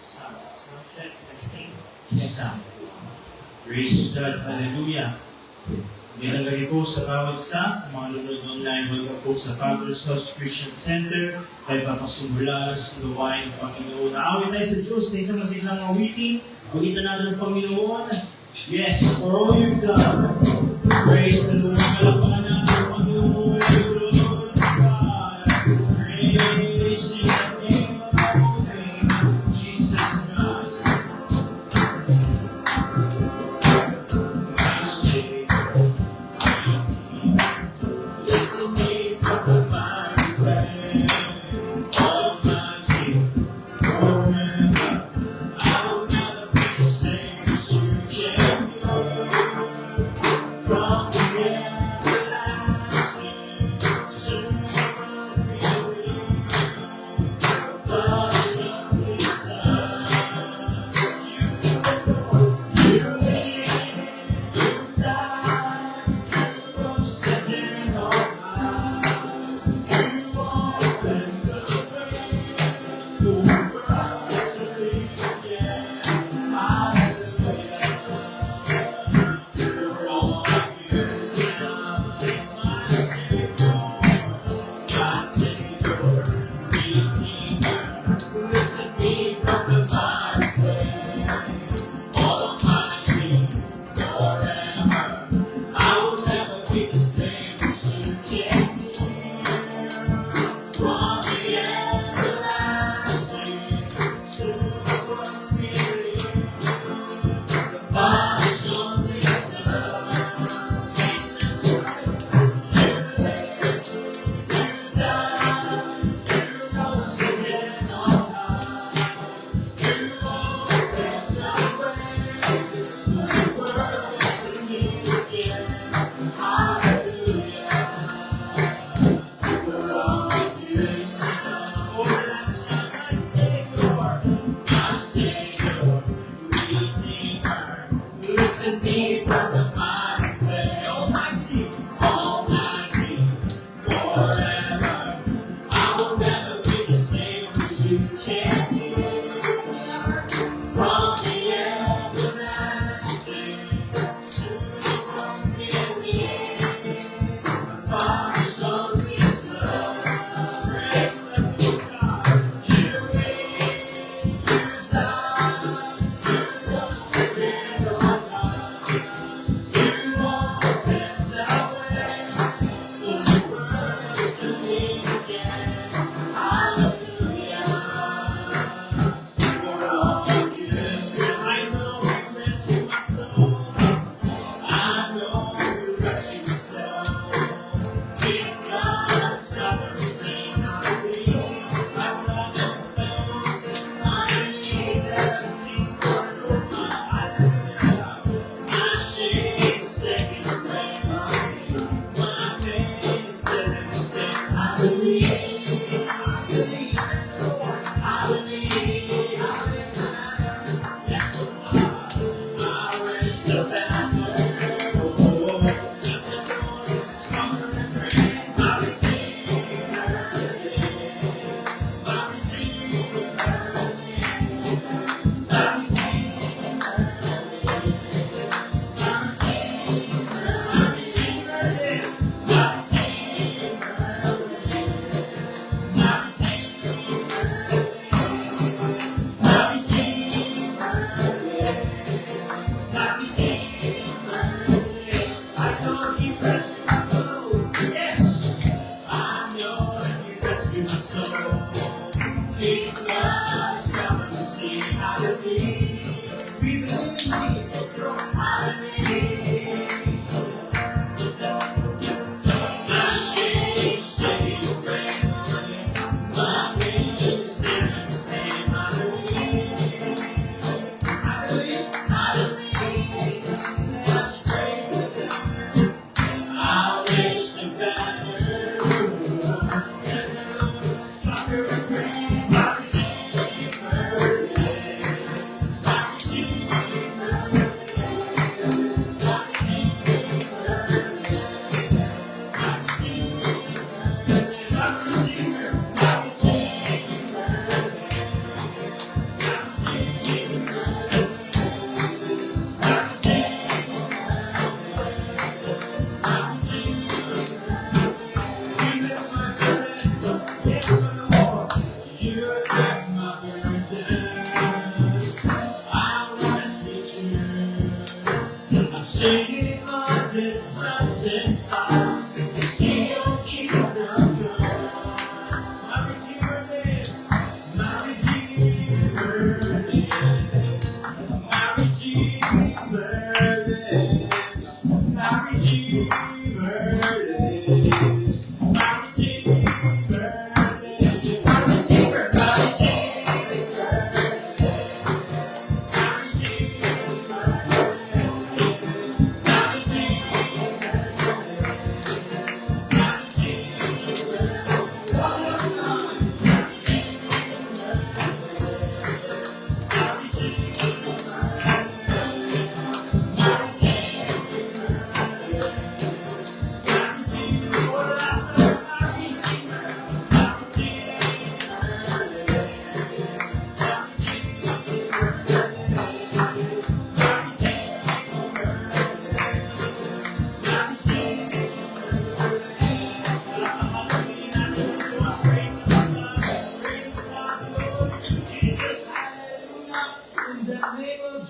Check, testing. Yes, praise God, hallelujah. Ginagari po sa bawat isa, sa mga nunod online, wag po sa Father's House Christian Center, ay papasumula sa luwain ng Panginoon. Naawit tayo sa Diyos na isang masiglang awitin, pagkita natin ng Panginoon. Yes, for all you've done. Praise the Lord. Kalakpakan natin ang Panginoon. Lord God. Praise in the name of our Lord Jesus Christ.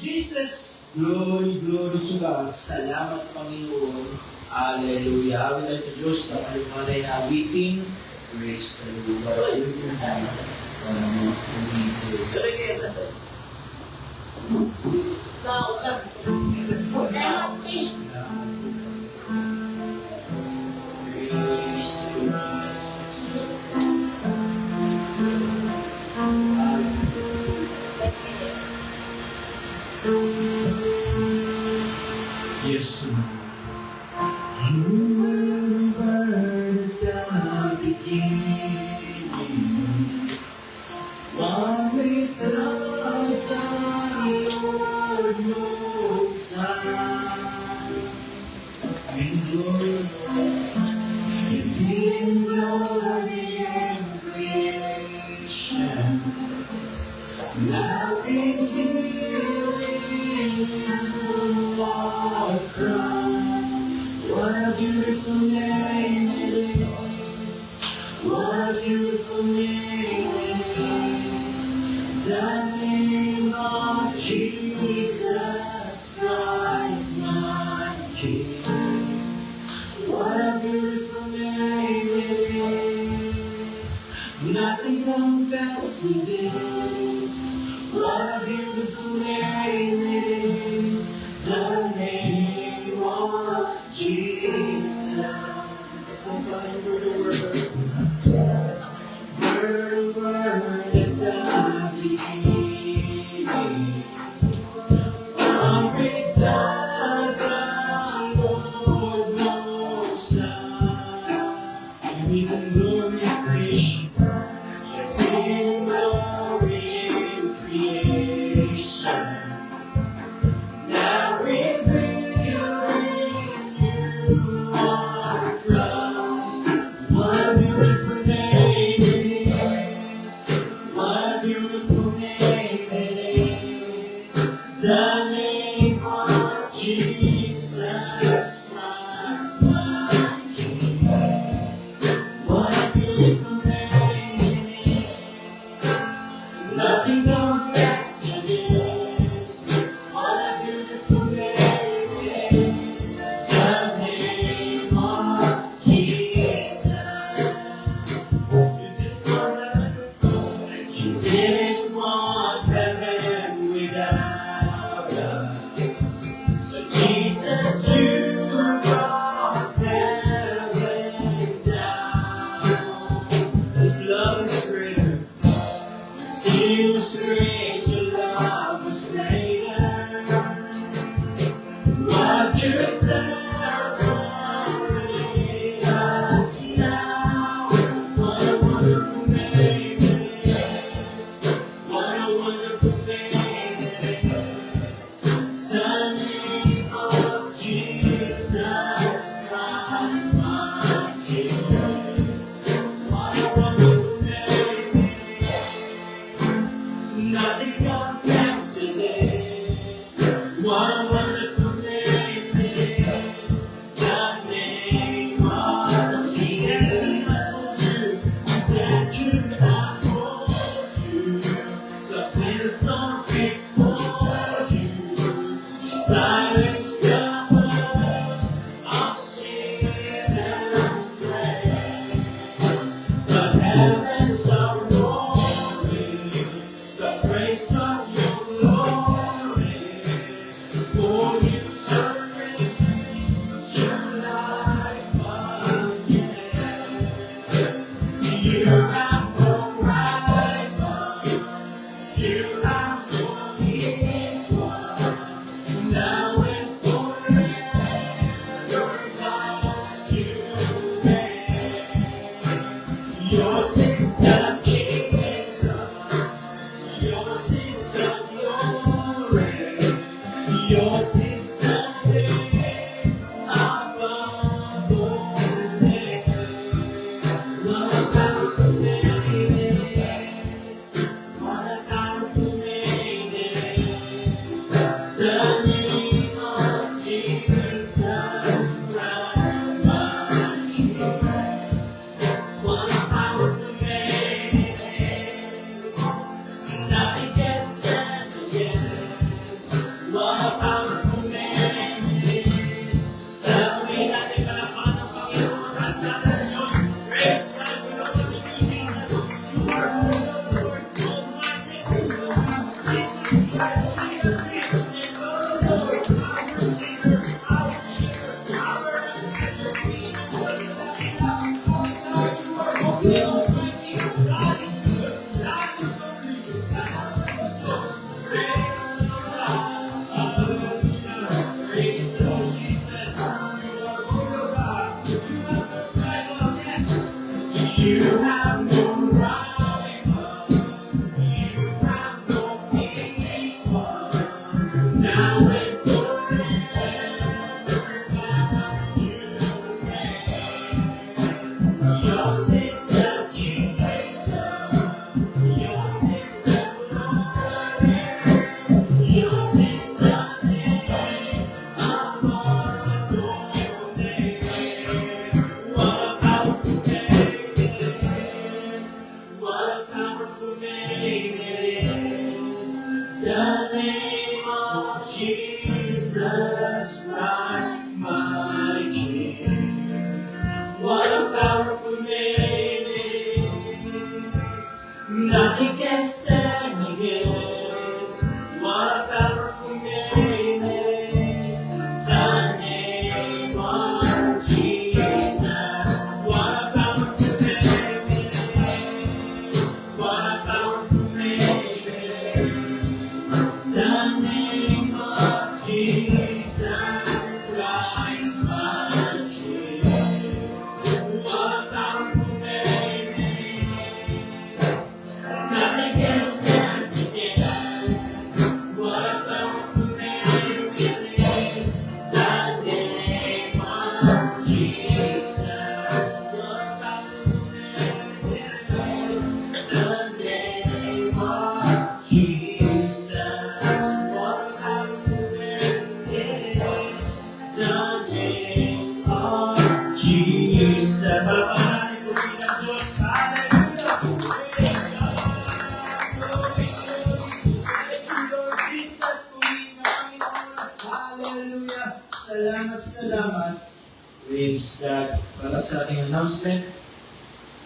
Jesus. Glory, glory to God. Salamat, Panginoon. Hallelujah. Awit sa Diyos na kalumanay na awitin. Praise the Lord. Praise the Lord. Yes, Lord. You were the beginning, one without a Lord knows how. In glory and creation, now in healing our Christ. What a beautiful name it is. What a beautiful name it is. The name of Jesus Christ, my King. What a beautiful name it is. Nothing compares to this. What a beautiful name it is. The name of Jesus. Somebody word the word. Word the word at the beginning. Without the Lord knows how. In glory and creation. In glory and creation. Now revealed in you are Christ. What a beautiful name it is. What a beautiful name it is. The name of Jesus Christ, my King. What a beautiful name it is. Nothing compares to this. What a beautiful name it is. The name of Jesus. You didn't want heaven without us. So Jesus, you brought heaven down. His love is greater. The sin was great. Your love was greater. What could separate us now? What a wonderful name it is. What a wonderful name it is. The name of Jesus Christ, my King. What a wonderful name it is. Nothing compares to this. What a wonderful name it is. The name of Jesus. That you not hold you. The plans are before you. Silence the voice of sin and praise. The heavens are roaring, the praise of your glory. For you turn grace to life again. You have no rival, you have no equal. Now and forever, God, you reign. Yours is the kingdom, yours is the glory, yours is the name above all names. What a powerful name it is. What a powerful name it is. The name of Jesus Christ, my King. What a powerful name it is. Nothing can stand against. the name of Jesus Christ, my King. What a powerful name it is. Nothing can stand against. What a powerful name it is. The name of Jesus. What a powerful name it is. What a powerful name it is. The name of Jesus Christ, my King. What a powerful name it is. Nothing can stand against. What a powerful name it is. The name of Jesus. What a powerful name it is. The name of Jesus. What a powerful name it is. The name of Jesus. Palapalanin po rin ang Diyos. Hallelujah! Praise God! Glory, glory! Thank you, Lord Jesus. Purihin ang Panginoon. Hallelujah! Salamat, salamat. Praise God. Para sa ating announcement,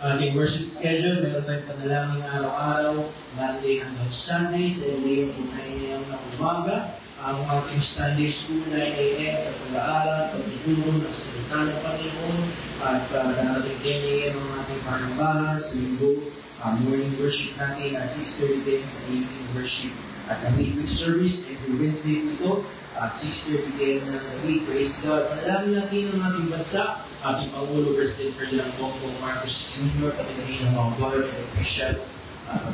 ating worship schedule, meron tayong panalangin araw-araw, Monday hanggang Sunday, sa 11 to 9 a.m. ng umaga. Ang ating Sunday School, 9 a.m. sa pag-aaral, pagtuturo ng salita ng Panginoon, at darating 10 a.m. ang ating panambahan sa linggo. Morning worship natin at 6:30 din sa evening worship. At ang midweek service, every Wednesday po ito, at 6:30 p.m. ng gabi. Praise God. Panalangin natin ang ating bansa, ating Pangulo, President Ferdinand Bongbong Marcos Jr., pati ng mga board and officials.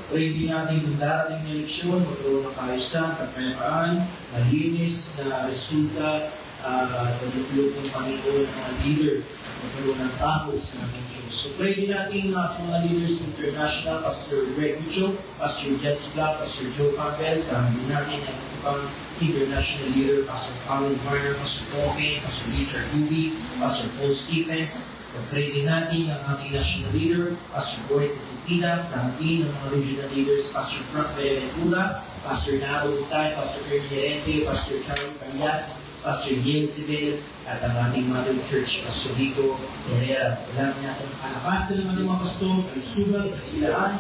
Pray din natin kung darating na eleksyon, magkaroon ng kaayusan, kapayapaan, malinis na resulta, pagluklog ng Panginoon ng mga leader, magkaroon ng takot sa ating Diyos. So pray din natin ang mga leaders international, Pastor Greg Mitchell, Pastor Jessica, Pastor Joe Campbell, sa din natin ang ibang international leader, Pastor Colin Warner, Pastor Tommy, Pastor Richard Ruby, Pastor Paul Stephens. Pray din natin ang ating national leader, Pastor Boyd Cesipina, sa ating ng mga regional leaders, Pastor Frank Valentura, Pastor Naro Utay, Pastor Ernie Yerente, Pastor Charlie Palias, Pastor Yale Sibel, at ang ating Mother Church, Pastor Rico Herrera. Kailangan natin kalakasan ng ating mga pastor, kalusugan, kasilaan,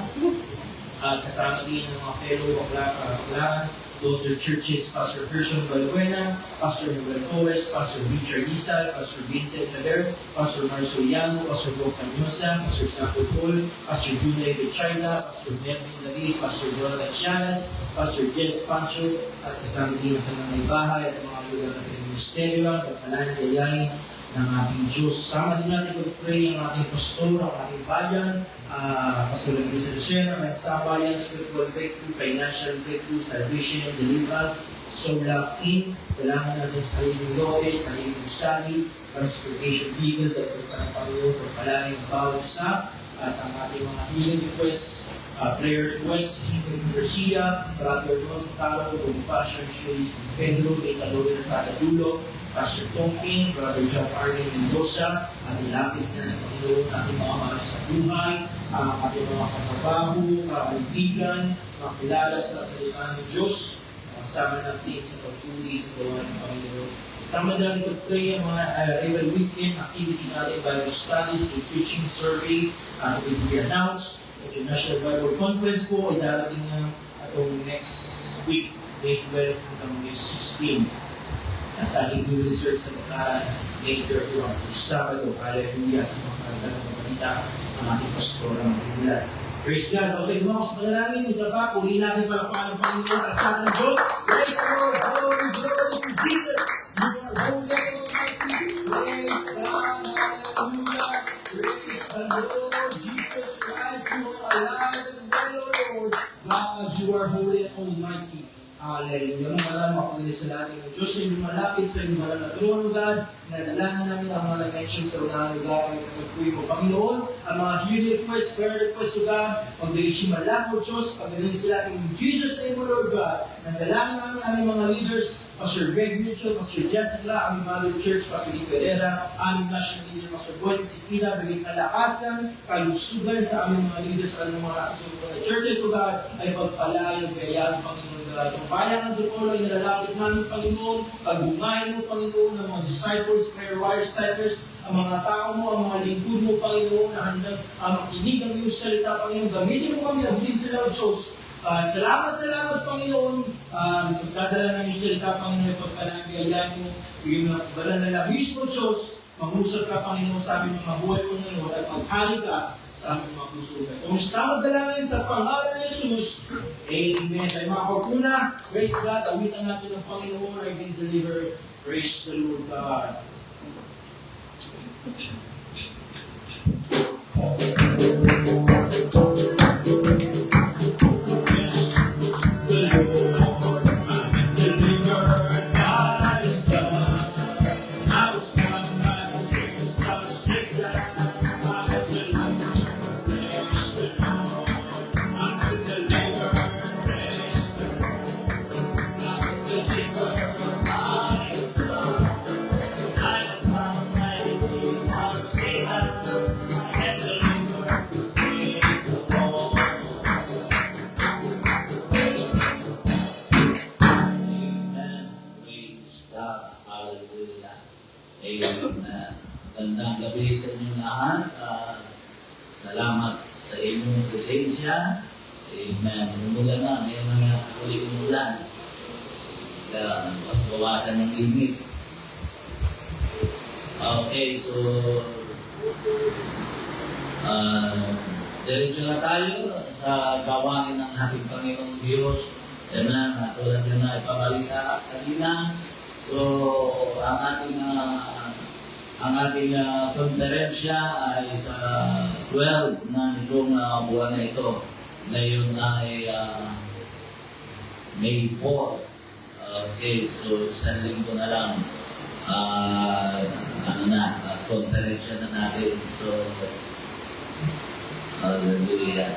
at kasama din ng mga fellow baklaan, daughter churches, Pastor Gerson Balbuena, Pastor Noel Torres, Pastor Richard Isal, Pastor Vincent Saber, Pastor Marzo Llano, Pastor Bob Canyosa, Pastor Santo Paul, Pastor Junay Bechaida, Pastor Melvin David, Pastor Jonathan Chanas, Pastor Jess Pancho, at kasama din ang kanyang may bahay at mga lugar ng ministeryo at pananayayain ng ating Diyos. Sama din natin mag-pray ang ating pastor, ang ating bayan, Pastor Luis Lucena, may sabayan, spiritual breakthrough, financial breakthrough, salvation, deliverance, soul king. Kailangan natin sa sariling lote, sariling sali, transportation vehicle, dahil pa ng Panginoon, pagpalain bawat sa, at ang ating mga healing requests, prayer requests, Secret Garcia, Brother Ron Taro, Bonifacio, Sherry Pedro, Rita Lorena Sada Dulo, Pastor Tongking, Brother John Arlen Mendoza, at ilapit na sa Panginoon ating mga mahal sa buhay, ating mga katrabaho, kaibigan, makilala sa salita ng Diyos, sama natin sa pagtuli sa gawa ng Panginoon. Sama natin pag-pray ang mga every weekend activity natin, Bible studies, teaching survey, it will be announced. International Bible Conference po ay darating na atong next week, May 12 hanggang May 16. At ating new research sa mga later on Sabado, hallelujah, sa mga kagandang ng bansa ang ating pastor ang mga. Praise God. Okay, mga sa panalangin, isa pa, purihin natin palakpakan ng Panginoon at sa ating Diyos. Praise the Lord, glory, glory to Jesus. You are holy, Almighty. Praise God, hallelujah. Praise the Lord, Jesus Christ, you are alive and well, Lord. God, you are holy and almighty. Hallelujah. Maraming makakulis sa natin ng Diyos na malapit sa inyong malang na tulungan, God. Nalalaman namin ang mga nag-mention sa unang lugar ng pagkuwi mo, Panginoon. Ang mga healing request, prayer request, God. Pag-dirigin malako, Diyos. Pag-dirigin sila in Jesus' name, Lord God. Nandalaman namin aming mga leaders, Pastor Greg Mitchell, Pastor Jessica, aming Mother Church, Pastor Rico Herrera, aming national leader, Pastor Boyd Sikina, bigay kalakasan, kalusugan sa aming mga leaders at ng mga susunod na churches, God, ay pagpalayan, kayaan, Panginoon, itong bayang ng Antipolo ay nilalapit namin, Panginoon. Pagbungahin mo, Panginoon, ng mga disciples, prayer warriors, typers, ang mga tao mo, ang mga lingkod mo, Panginoon, na handang makinig ang iyong salita, Panginoon. Gamitin mo kami, abilin sila, Diyos. Salamat, Panginoon. Pagdadala ng iyong salita, Panginoon, pagpalagayan mo, yung bala na labis mo, Diyos. Mag-usap ka, Panginoon, sa aming mga buhay mo ngayon at maghali ka sa aming mga puso. Kung sa magdalangin sa pangalan ni Jesus, Amen. Tayo mga kapuna, praise God, awitan natin ng Panginoon, I've been delivered. Praise the Lord God. Magandang gabi sa inyo lahat. Salamat sa inyong presensya. Amen. Umulan na. Ngayon na uli umulan. Kaya mas bawasan ng init. Okay, so diretso na tayo sa gawain ng ating Panginoong Diyos. Yan na, tulad yun na ipabalita kanina. So, ang ating konferensya ay sa 12 na itong buwan na ito. Ngayon ay May 4. Okay, so isang linggo na lang konferensya na natin. So, hallelujah.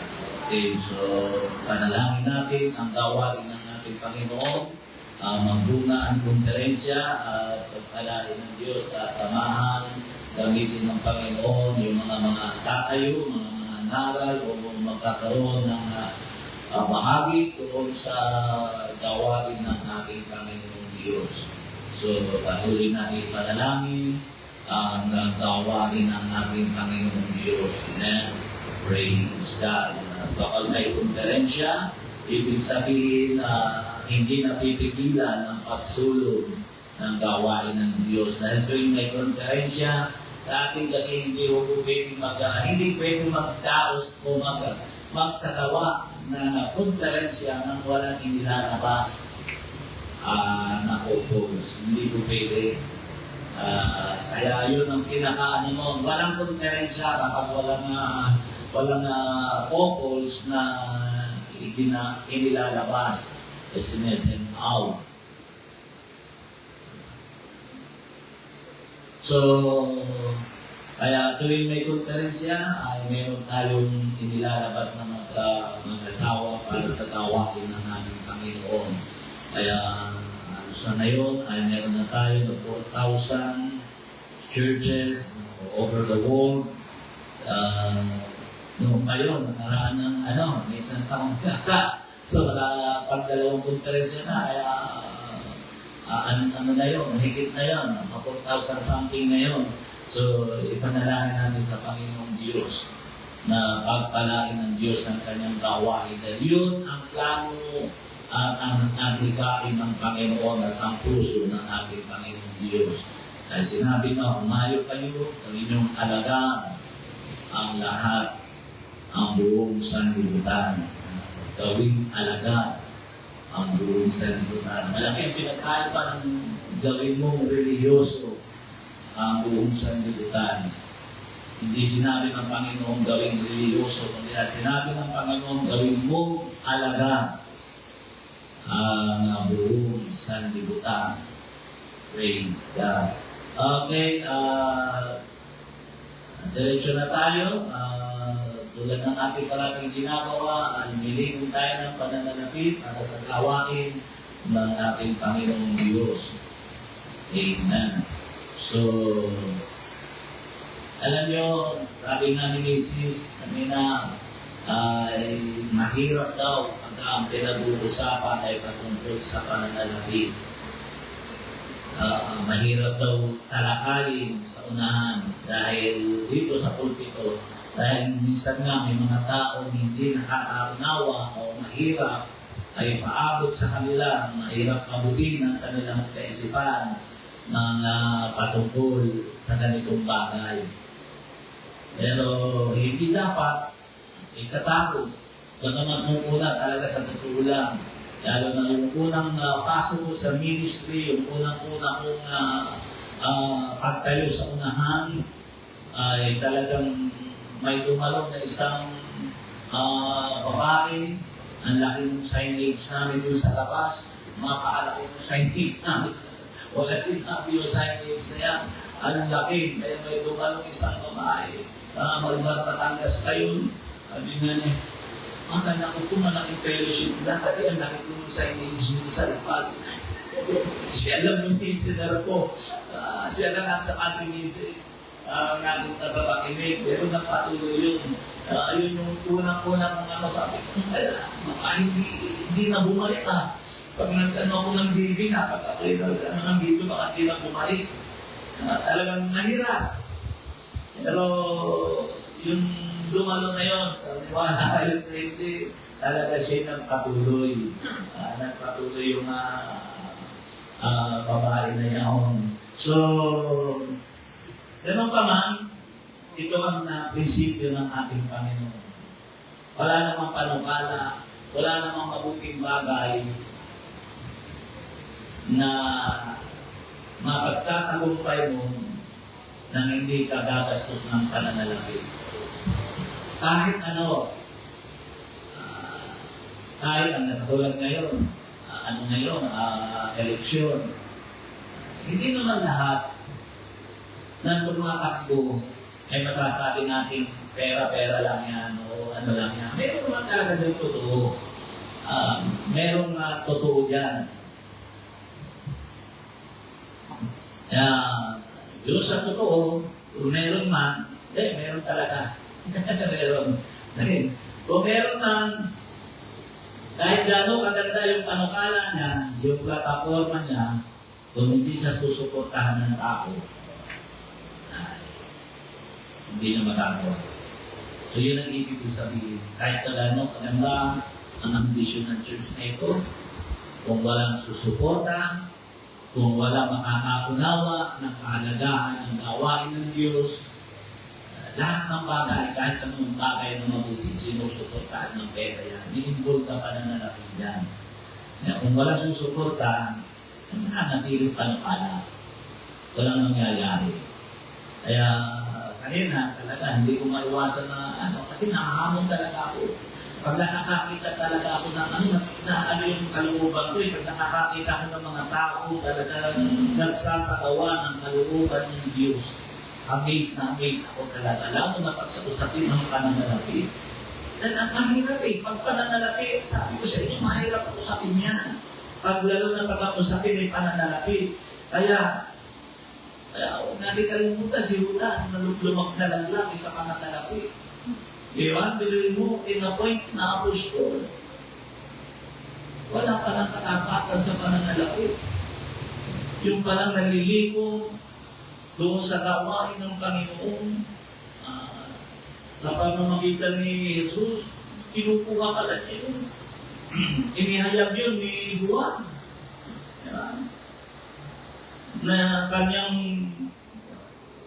Okay, so panalangin natin ang gawain ng ating Panginoon. Magbunga ang konferensya at pagpalain ng Diyos at samahan, gamitin ng Panginoon yung mga tatayo, mga naral o magkakaroon ng bahagi doon sa gawain ng ating Panginoon Diyos. So, patuloy natin panalangin ang gawain ng ating Panginoon Diyos. Amen. Praise God. Kapag may konferensya, ibig sabihin hindi napipigilan ang pagsulong ng gawain ng Diyos. Dahil tuwing may konferensya, sa atin kasi hindi pwedeng magdaos o magsagawa na konferensya nang walang inilalabas na opos. Hindi po pwede. Kaya yun ang pinaka-ano mo. Walang konferensya kapag walang opos na inilalabas. SMS out. So, kaya tuwing may konferensya ay meron tayong inilalabas na mag-asawa para sa gawain ng aming Panginoon. Kaya sa ngayon ay meron na tayo ng 4,000 churches over the world. Noong pa yun, nakaraan ng may isang taong so, pag dalawang konferensya na, na yun, higit na yun, 4,000 something na yun. So, ipanalangin natin sa Panginoong Diyos na pagpalain ng Diyos ang kanyang gawain. Dahil yun ang plano at ang adhikain ng Panginoon at ang puso ng ating Panginoong Diyos. Dahil sinabi na, umayo kayo, inyong alagaan ang lahat, ang buong sanlibutan. Gawing alaga ang buong sanlibutan. Malaki ang pinagkaiba ng gawin mong relihiyoso ang buong sanlibutan. Hindi sinabi ng Panginoon gawing relihiyoso, kundi sinabi ng Panginoon gawin mong alaga ang buong sanlibutan. Praise God. Okay, diretso na tayo. Tulad ng ating parating ginagawa, miligon tayo ng pananalapit para sa gawain ng ating Panginoong Diyos. Amen. So, alam nyo, sabi nga ni Mrs. kanina, ay mahirap daw pag ang pinag-uusapan ay patungkol sa pananalapi. Mahirap daw talakayin sa unahan dahil dito sa pulpito, dahil minsan nga may mga taong hindi nakakaunawa o mahirap ay paabot sa kanila, mahirap abutin ang kanilang kaisipan mga patungkol sa ganitong bagay. Pero hindi dapat ikatakot. Bagamat nung una talaga sa totoo lang, lalo na yung unang pasok ko sa ministry, yung unang-unang kong pagtayo sa unahan, ay talagang may dumalong na isang babae. Ang laki ng signage namin doon sa labas, mapaalaki ng signage namin. Wala sinabi yung signage na yan. Anong laki, may dumalong isang babae. Magbatangas kayo. Sabi nga niya, akala ko kung malaking fellowship na kasi ang laki ko ng signage nyo sa labas. Siya lang yung listener ko. Siya lang ang sa kasi message. Natin nagpapakinig, pero nagpatuloy yun. Yun yung unang-unang mga sabi ko, hindi na bumalik Pag nag-ano ako ng diving, pag ako'y ng dito, baka hindi na bumalik. Talagang mahirap. Pero yung dumalo na yun, sa niwala yun sa hindi, talaga siya nagpatuloy. Nagpatuloy yung babae na yun. So, ganun pa man, ito ang prinsipyo ng ating Panginoon. Wala namang panukala, wala namang mabuting bagay na mapagtatagumpay mo nang hindi ka gagastos ng pananalapi. Kahit ano, kahit ang natulad ngayon, eleksyon, hindi naman lahat na tumatakbo ay masasabi natin pera-pera lang yan o ano lang yan. Meron naman talaga din totoo. Merong totoo dyan. Yung sa totoo, kung meron man, meron talaga. Meron. Kung meron man, kahit gano'ng kaganda yung panukala niya, yung plataforma niya, kung hindi siya susuportahan ng tao, hindi na magagawa. So yun ang ibig sabihin. Kahit gano'ng kaganda ang ambisyon ng church na ito, kung walang susuporta, kung walang makakaunawa ng kahalagahan ng gawain ng Diyos, lahat ng bagay, kahit anong bagay na mabuti, sinusuportahan ng pera yan. Ni-involve ka pa na nalapin yan. Kung wala susuporta, nanatiling panukala. Walang nangyayari. Kaya, kanina talaga, hindi ko maiwasan na kasi nakahamon talaga ako. Pag nakakakita talaga ako ng ano yung kalooban ko, pag nakakakita ako ng mga tao talaga nagsasakawa ng kalooban ng Diyos. Amazed ako talaga. Alam mo na pag sa usapin ng pananalapi. Then ang mahirap pag pananalapi, sabi ko sa inyo, mahirap ang usapin yan. Pag lalo na pag-usapin ay pananalapi. Kaya huwag natin kalimutan si Judas na lumagdalaglag sa pananalapi. Diba? Bilhin mo, in-appoint na apostol. Wala palang katapatan sa pananalapi. Yung palang naliliko doon sa gawain ng Panginoon, na pamamagitan ni Jesus, kinukuha pala niya yun. Inihayag yun ni Juan. Diba? Na kanyang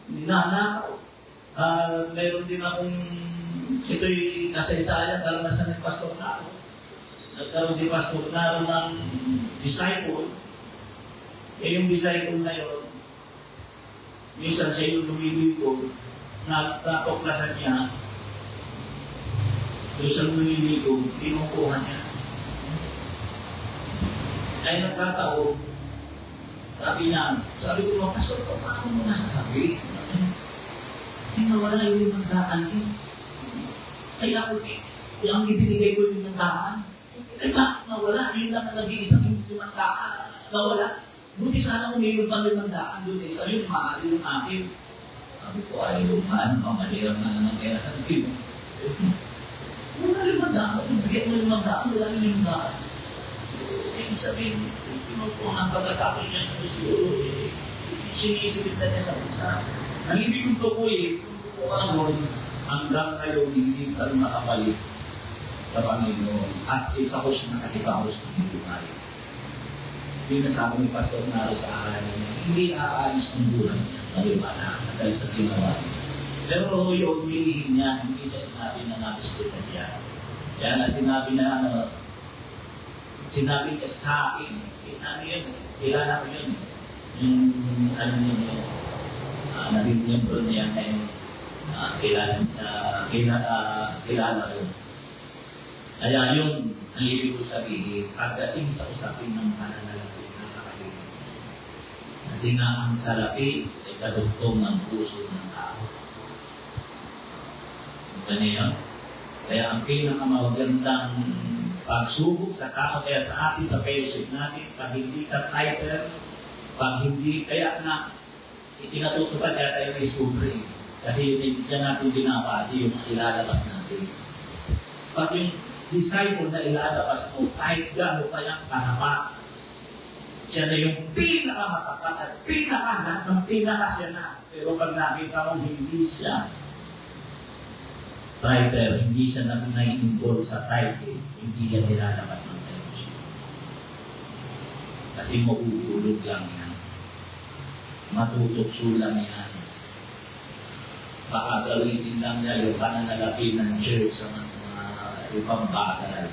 ninanakaw. Meron din akong ito'y kasaysayan, karanasan ni Pastor Naro. Nagkaroon si Pastor Naro ng disciple. Yung disciple na yun, minsan siya yung lumiligo, nagtatuklasan niya, doon sa lumiligo, kinukuha niya. Ay nagkataon, sabi ko, Pastor, paano mo nasabi? Ay nawala yung 500 eh. Ay ako, ang ibinigay ko yung 500. Ay bakit nawala? Yun lang ang nag-iisang yung 500. Nawala. Buti sana kung mayroon pa 500 doon sa yun, maaari yung akin. Sabi ko, ay yung paano pa, malirang na ng pera ng Kung na 5,000, bigyan mo 5,000, wala na 5,000. Ibig sabihin, kung ang pagkatapos niya na siguro, sinisilip na niya sa bansa. Ang ibig kong tukuyin, kung ano, hanggang kayo hindi ka makabalik sa Panginoon at ikahos na nakikahos ng buhay. Yung nasabi ni Pastor Naro sa aralan niya, hindi aalis ng buhay niya. Naliwala, dahil sa ginawa niya. Pero yung nilihin niya, hindi niya sinabi na nabisto na siya. Kaya na sinabi na, sinabi niya sa akin, ano yun, kilala ko yun. Yung, ano yun, naging miyembro niya na yung kilala ko. Kaya yun, ang ibig ko sabihin, pagdating sa usapin ng pananalapi ng kakahilan. Kasi nga ang salapi ay kadugtong ng puso ng tao. Ganyan yun. Kaya ang pinakamagandang pagsubok sa tao, kaya sa atin, sa fellowship natin, pag hindi ka tighter, pag hindi, kaya na, itinatutupad kaya tayo discovery. Kasi yun dyan natin binapasi yung ilalabas natin. Pag yung disciple na ilalabas mo, kahit gano'n pa yung kahapa, siya na yung pinakamatapat at pinakahanap ng pinakasya na. Pero pag nakita mo, hindi siya writer, hindi siya nai-involve sa titles, hindi yan nilalabas ng fellowship. Kasi maguulog lang yan. Matutokso lang yan. Baka gawin lang niya yung pananalapi ng church sa mga ibang bagay.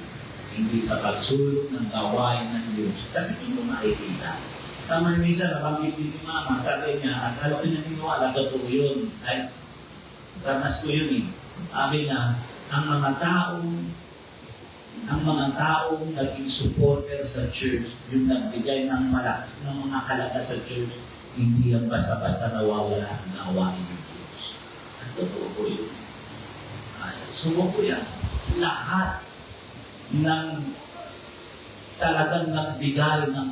Hindi sa pagsulong ng gawain ng Diyos. Kasi ito makikita. Tama minsan, nabanggit din ni Mama, sabi niya, at alam ko niya tiniwala, totoo yun. Ay, karnas ko yun eh. Sabi niya, ang mga taong naging supporter sa church, yung nagbigay ng malaki, ng mga halaga sa church, hindi yan basta-basta nawawala sa gawain ng Diyos. At totoo ko yun. Sumo ko yan. Lahat ng talagang nagbigay ng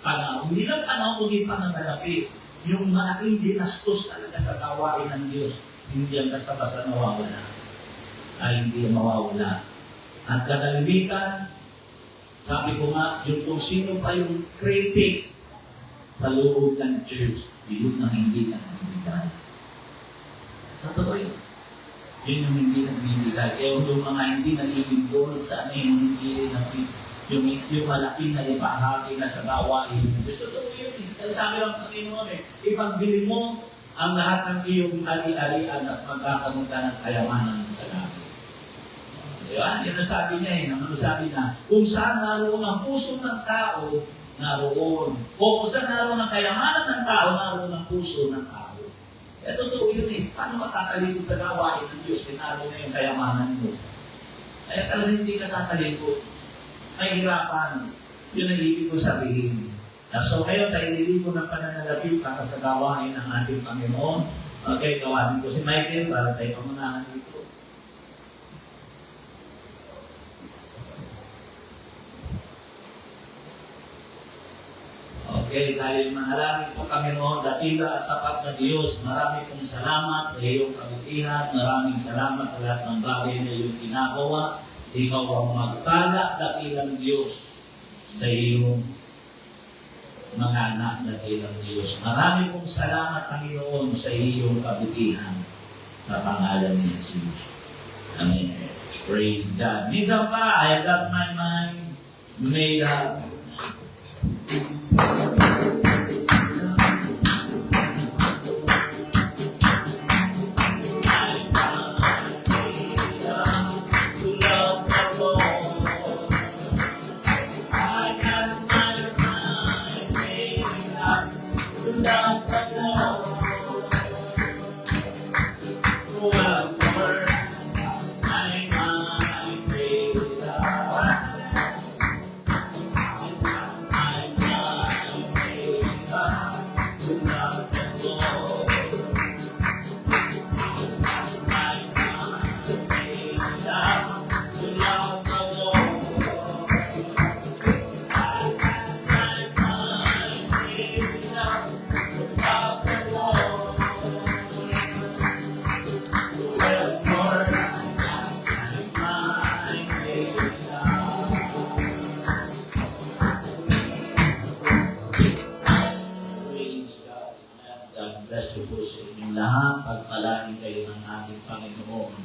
panahon. Hindi lang panahon, kundi pananalapi. Yung malaking dinastos talaga sa gawain ng Diyos, hindi yan basta-basta nawawala. Ay hindi mawawala. At kadalitan, sabi ko nga, yung kung sino pa yung critics sa loob ng church, yun ang hindi nagbibigay. Totoo yun. Yun yung hindi nagbibigay. Kaya yung mga hindi nalilingkod sa ano yung hindi yung malaking na ibahagi na sa gawain. Gusto to yun. Sabi lang ng Panginoon ipagbili mo ang lahat ng iyong ari-arian at magkakaroon ka ng kayamanan sa langit. Diba? Yan ang sabi niya Ang sabi na, kung saan naroon ang puso ng tao, naroon. O kung saan naroon ang kayamanan ng tao, naroon ang puso ng tao. Eh, totoo yun Paano makakalikod sa gawain ng Diyos? Pinalo na yung kayamanan mo. Kaya talagang hindi ka tatalikod. May hirapan. Yun ang ibig ko sabihin. So, ngayon tayo niligo ng pananalapi para sa gawain ng ating Panginoon. Okay, gawain ko si Michael para tayo pamunahan dito. Okay, tayo manalangin sa Panginoon, dakila at tapat na Diyos. Marami pong salamat sa iyong kabutihan. Maraming salamat sa lahat ng bagay na iyong ginagawa. Ikaw ang magpala, dakilang Diyos sa iyong mga anak, dakilang Diyos. Marami pong salamat, Panginoon, sa iyong kabutihan sa pangalan ni Jesus. Amen. Praise God. Minsan pa, I got my mind made up. bless you po sa inyong lahat. Pagpalain kayo ng ating Panginoon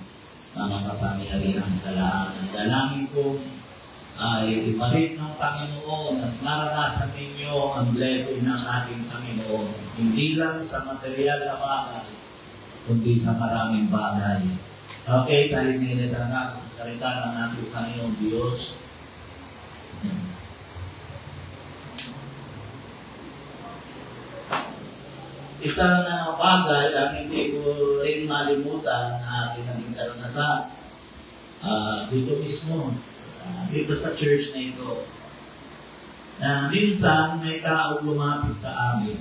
na makapangyarihan sa lahat. Ang dalangin ko ay ibalik ng Panginoon at maranasan ninyo ang blessing ng ating Panginoon. Hindi lang sa material na bagay, kundi sa maraming bagay. Okay, talinilid na sa salita ng ating Panginoon Diyos. Isang bagay ang hindi ko rin malimutan na aking naging karanasan dito mismo, dito sa church na ito. Minsan may tao lumapit sa amin.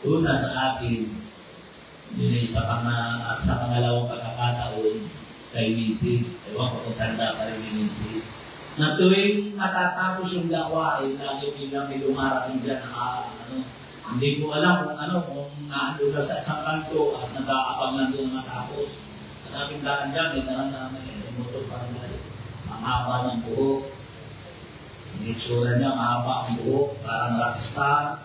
Una sa akin, yun sa pangalawang pagkakataon kay Mrs. Ewan ko kung tanda pa rin ni Mrs. Na tuwing matatapos yung gawain, lagi biglang may dumarating dyan na hindi ko alam kung naandun lang sa isang kanto at nag-aabang lang doon matapos. Ang aking daan dyan, may daan na may motor parang ang haba ng buhok. Ang itsura niya, mahaba ang buhok, parang rockstar.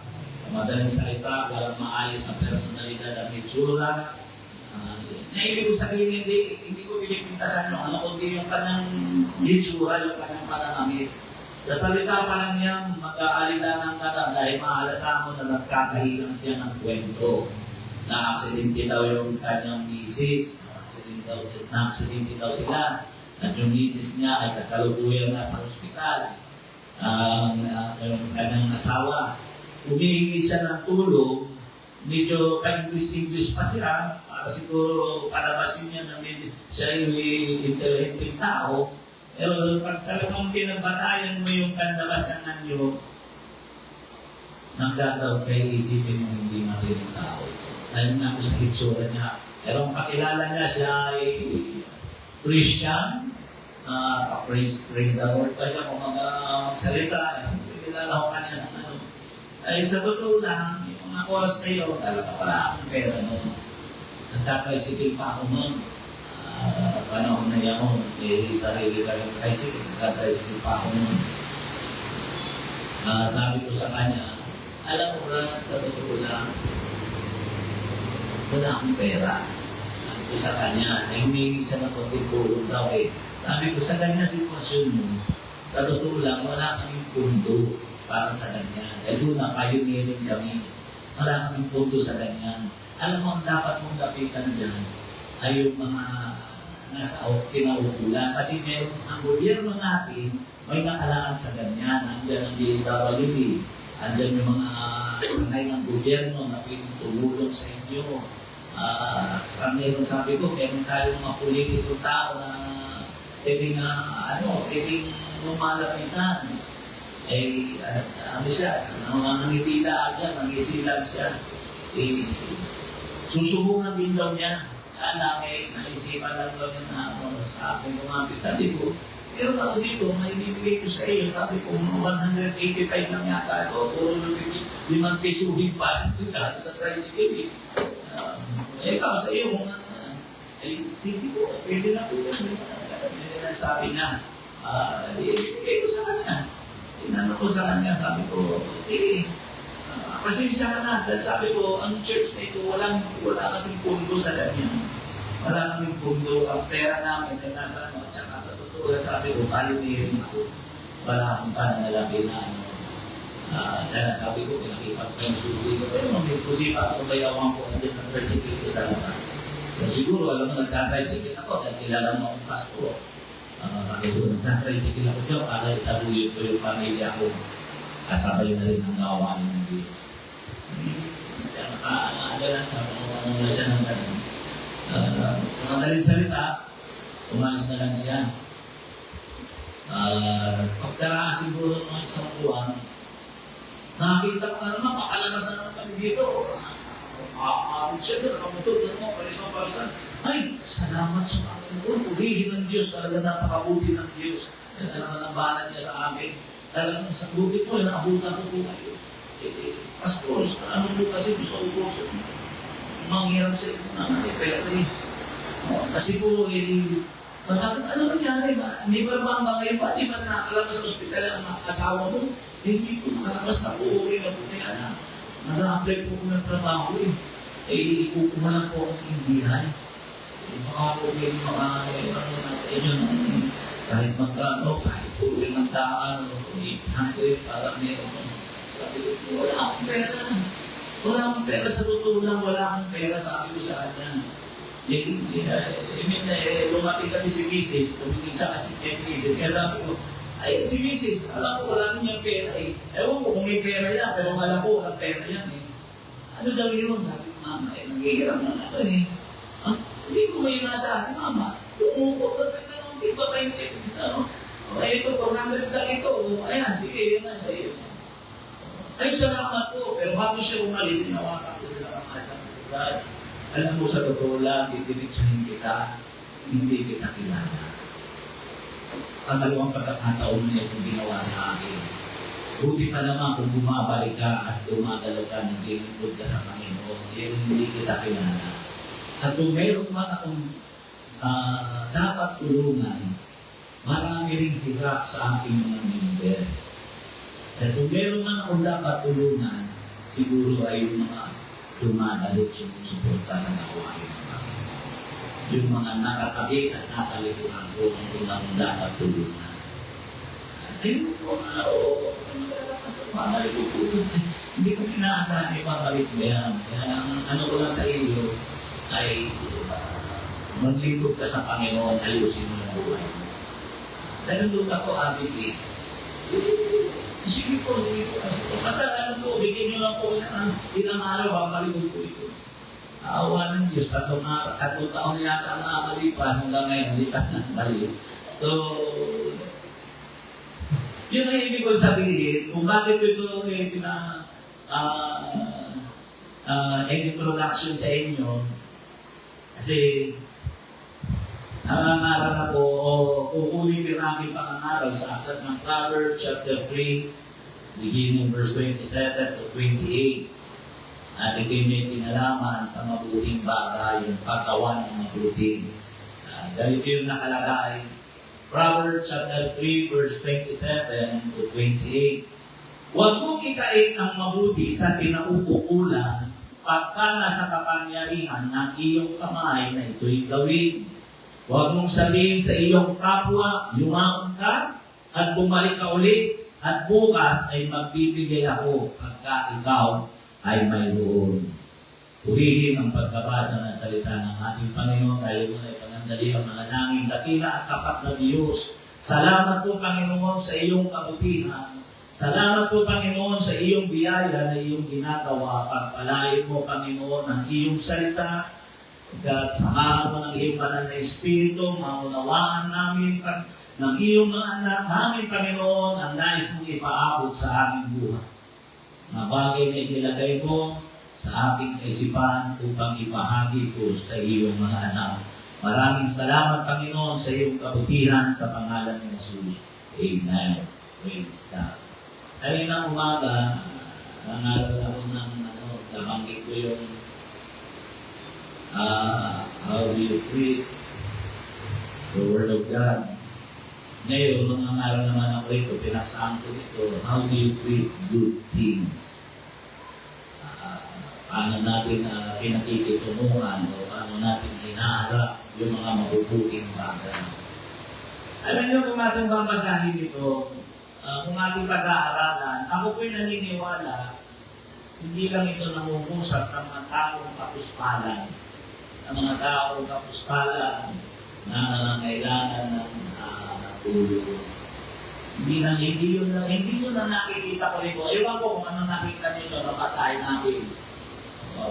Madaling salita, walang maayos na personalidad ang itsura. Na ibig ko sabihin, hindi ko pinipintasan kundi yung kanyang itsura, yung kanyang pananamit. Sa salita pa lang niya, mag-aalilangan ka na dahil mahalata mo na nagkakahilang siya ng kwento. Na-aksidente daw yung kanyang misis, na-aksidente daw sila, at yung misis niya ay kasalukuyan na sa ospital. Yung kanyang asawa, humihingi siya ng tulong, medyo ka-English pa siya, para siguro palabasin niya na siya yung intelligent tao. Pero pag talagang pinagbatayan mo yung kanlabas ng anyo, nanggagaw kayo isipin mo hindi matiling tao. Dahil nga sa itsura niya. Pero ang pakilala niya, siya ay Christian, praise the Lord pa siya kung magsalita. Kilala ko kanya ng Ay sa totoo lang, yung mga oras na yun, talaga pala akong pera noon. Nagkakaisikil pa ako noon. Panahon na yan ako, sarili ka rin tricycle, nagka-tricycle pa ako noon. Sabi ko sa kanya, alam mo lang, sa totoo lang, wala akong pera. Sabi ko sa kanya, nahimingi siya ng konting tulong daw eh. Sabi ko sa kanya sitwasyon mo, sa totoo lang, wala kaming pundo para sa ganyan. Dahil doon na pioneering kami, wala kaming pundo sa ganyan. Alam mo, ang dapat mong dapitan dyan ay yung mga nasa kinaukulan. Kasi meron ang gobyerno natin, may nakalaan sa ganyan. Andiyan ang DSWD, andiyan yung mga sanay ng gobyerno na pinutulong sa inyo. Meron sabi ko, meron tayo mga politikong tao na pwedeng lumalapitan. Siya, nangitila agad, nangisilang siya. Susubukan din daw niya. Naisipan lang daw niya na sa akin kumapit. Sabi ko, pero ako dito, may ibibigay ko sa iyo. Sabi ko, 185 lang yata ito. Puro 5 pisuhin pa. Sa tricycle. Ikaw sa iyo, sige po, pwede na po yan. Sabi na, ibibigay ko sa kanya. Inano ko sa kanya, sabi ko, sige. Pasensya ka na, dahil sabi ko, ang church na ito, wala kasing pundo sa ganyan. Wala kaming pundo, ang pera namin ay nasa at saka sa totoo, sabi ko, pioneering ako. Wala akong pananalabi na kaya sabi ko, pinakita ko yung susi ko, pero may susi pa ako, bayawan ko, andyan ang tricycle ko sa labas. So, siguro, alam mo, nagka-tricycle ako, dahil kilala mo akong pastor. Sabi ko, nagka-tricycle ako dyan, para itabuyot ko yung pamilya ko. Kasabay na rin ang gawain ng Diyos. Siya nakaalala siya, kung siya ng ganun. Sa madaling salita, umalis na lang siya. Pagkaraan siguro ng isang buwan, nakakita ko na naman, pakalabas na naman kami dito. Aabot siya doon, nakamotor na naman, palisan. Ay, salamat sa Panginoon. Purihin ng Diyos, talaga napakabuti ng Diyos. Talaga nabalan niya sa amin. Talagang sa buti ko, naabutan ko po kayo. Pastor, ano po kasi gusto ko po manghiram sa ito naman pera rin. Kasi po, ano nangyari ba? Hindi ba ba ngayon ba? Di ba nakalabas sa ospital ang mga asawa mo? Hindi po nakalabas na po, okay na po kaya na. nag-a-apply po ko ng trabaho eh. Eh, ikukuha lang po ang indihan. Eh, baka po may mga, ano na sa inyo, kahit magkano, kahit po rin ng daan, 800, parang meron. Sabi ko, wala akong pera. Wala akong pera sa totoo lang, wala akong pera, sabi ko sa kanya. Lumating kasi si Mrs. Tumiting siya kasi kay Mrs. Kaya sabi ko, ay, si Mrs. Alam ko, wala niyang pera eh. Ewan ko kung may pera yan, pero alam ko, walang pera yan eh. Ano daw yun? Sabi ko, Mama, nangyihirap na ako eh. Hindi ko may nasa akin, Mama. Tumuko ka, hindi ba kayo ano? Ay, ito, 400 lang ito. Ayan, sige, yun na sa iyo. Ay, salamat po. Pero bago siya umalis, sinawakan ko sila ng kanya. Alam mo sa totoo lang, didiretsahin kita, hindi kita kilala. Pangalawang pagkakataon niya itong ginawa sa akin. Buti pa naman kung bumabalik ka at dumagalaw ka, naglilingkod ka sa Panginoon, yan hindi kita kilala. At kung meron man akong dapat tulungan, marami rin hirap sa aking mga member. At kung meron man akong dapat tulungan, siguro ay yung mga dumadalot sumusuporta sa gawain ng Panginoon. Yung mga nakatabi at nasa likuran ko ang unang dapat tulungan. Ayun po na, mamalik ko po. Hindi ko pinaasahan ay mamalik mo yan. Kaya ang ano ko lang sa iyo ay maglingkod ka sa Panginoon, ayusin mo yung buhay mo. Dahil doon ako, Ate, sige po, hindi po. Basta alam ko, bigyan niyo lang po ng ilang araw, babaligon ko ito. Aawa ng Diyos, 3 taon na yata ang nakakalipas, hanggang ngayon, hindi pa nakakalipas. So, yun ang ibig ko sabihin, kung bakit ito introduction sa inyo, kasi nangangaral ako o kukunin din aking pangangaral sa aklat ng Proverbs chapter 3, beginning verse 27 to 28. At ito'y may pinalaman sa mabuting bagay, yung paggawa ng mabuting. Ganito yung nakalagay. Proverbs chapter 3, verse 27 to 28. Huwag mong itain ang mabuti sa pinauukulan pagka nasa kapangyarihan ng iyong kamay na ito'y gawin. Huwag mong sabihin sa iyong kapwa, yumaon ka at bumalik ka ulit at bukas ay magbibigay ako pagka ikaw ay mayroon. Purihin ang pagkabasa ng salita ng ating Panginoon. Tayo muna ay panandali ang mga nanging dakila at tapat na Diyos. Salamat po, Panginoon, sa iyong kabutihan. Salamat po, Panginoon, sa iyong biyaya na iyong ginagawa. Pagpalain mo, Panginoon, ang iyong salita. At samahan mo ng iyong banal na Espiritu, maunawaan namin ng iyong mga anak namin, Panginoon, ang nais mong ipaabot sa aming buhay. Mga bagay na inilagay mo sa ating kaisipan upang ipahagi ko sa iyong mga anak. Maraming salamat, Panginoon, sa iyong kabutihan sa pangalan ni Jesus. Amen. Praise God. Kanina umaga, nangaral ako ng nabanggit ko yung how do you treat the Word of God. Ngayon, nangaral naman ako ito, pinaksaan ko ito, how do you treat good things? Paano natin pinakikitunungan o paano natin inaharap yung mga mabubuting bagay. Alam niyo, kung ating babasahin ito, kung ating pag-aaralan, ako po'y naniniwala, hindi lang ito nangungusap sa mga taong kapuspalan, ang mga taong kapuspalan na nangangailangan ng tulong. Hindi yun na nakikita ko rin ko. Ewan ko kung ano nakita nyo na basahin natin.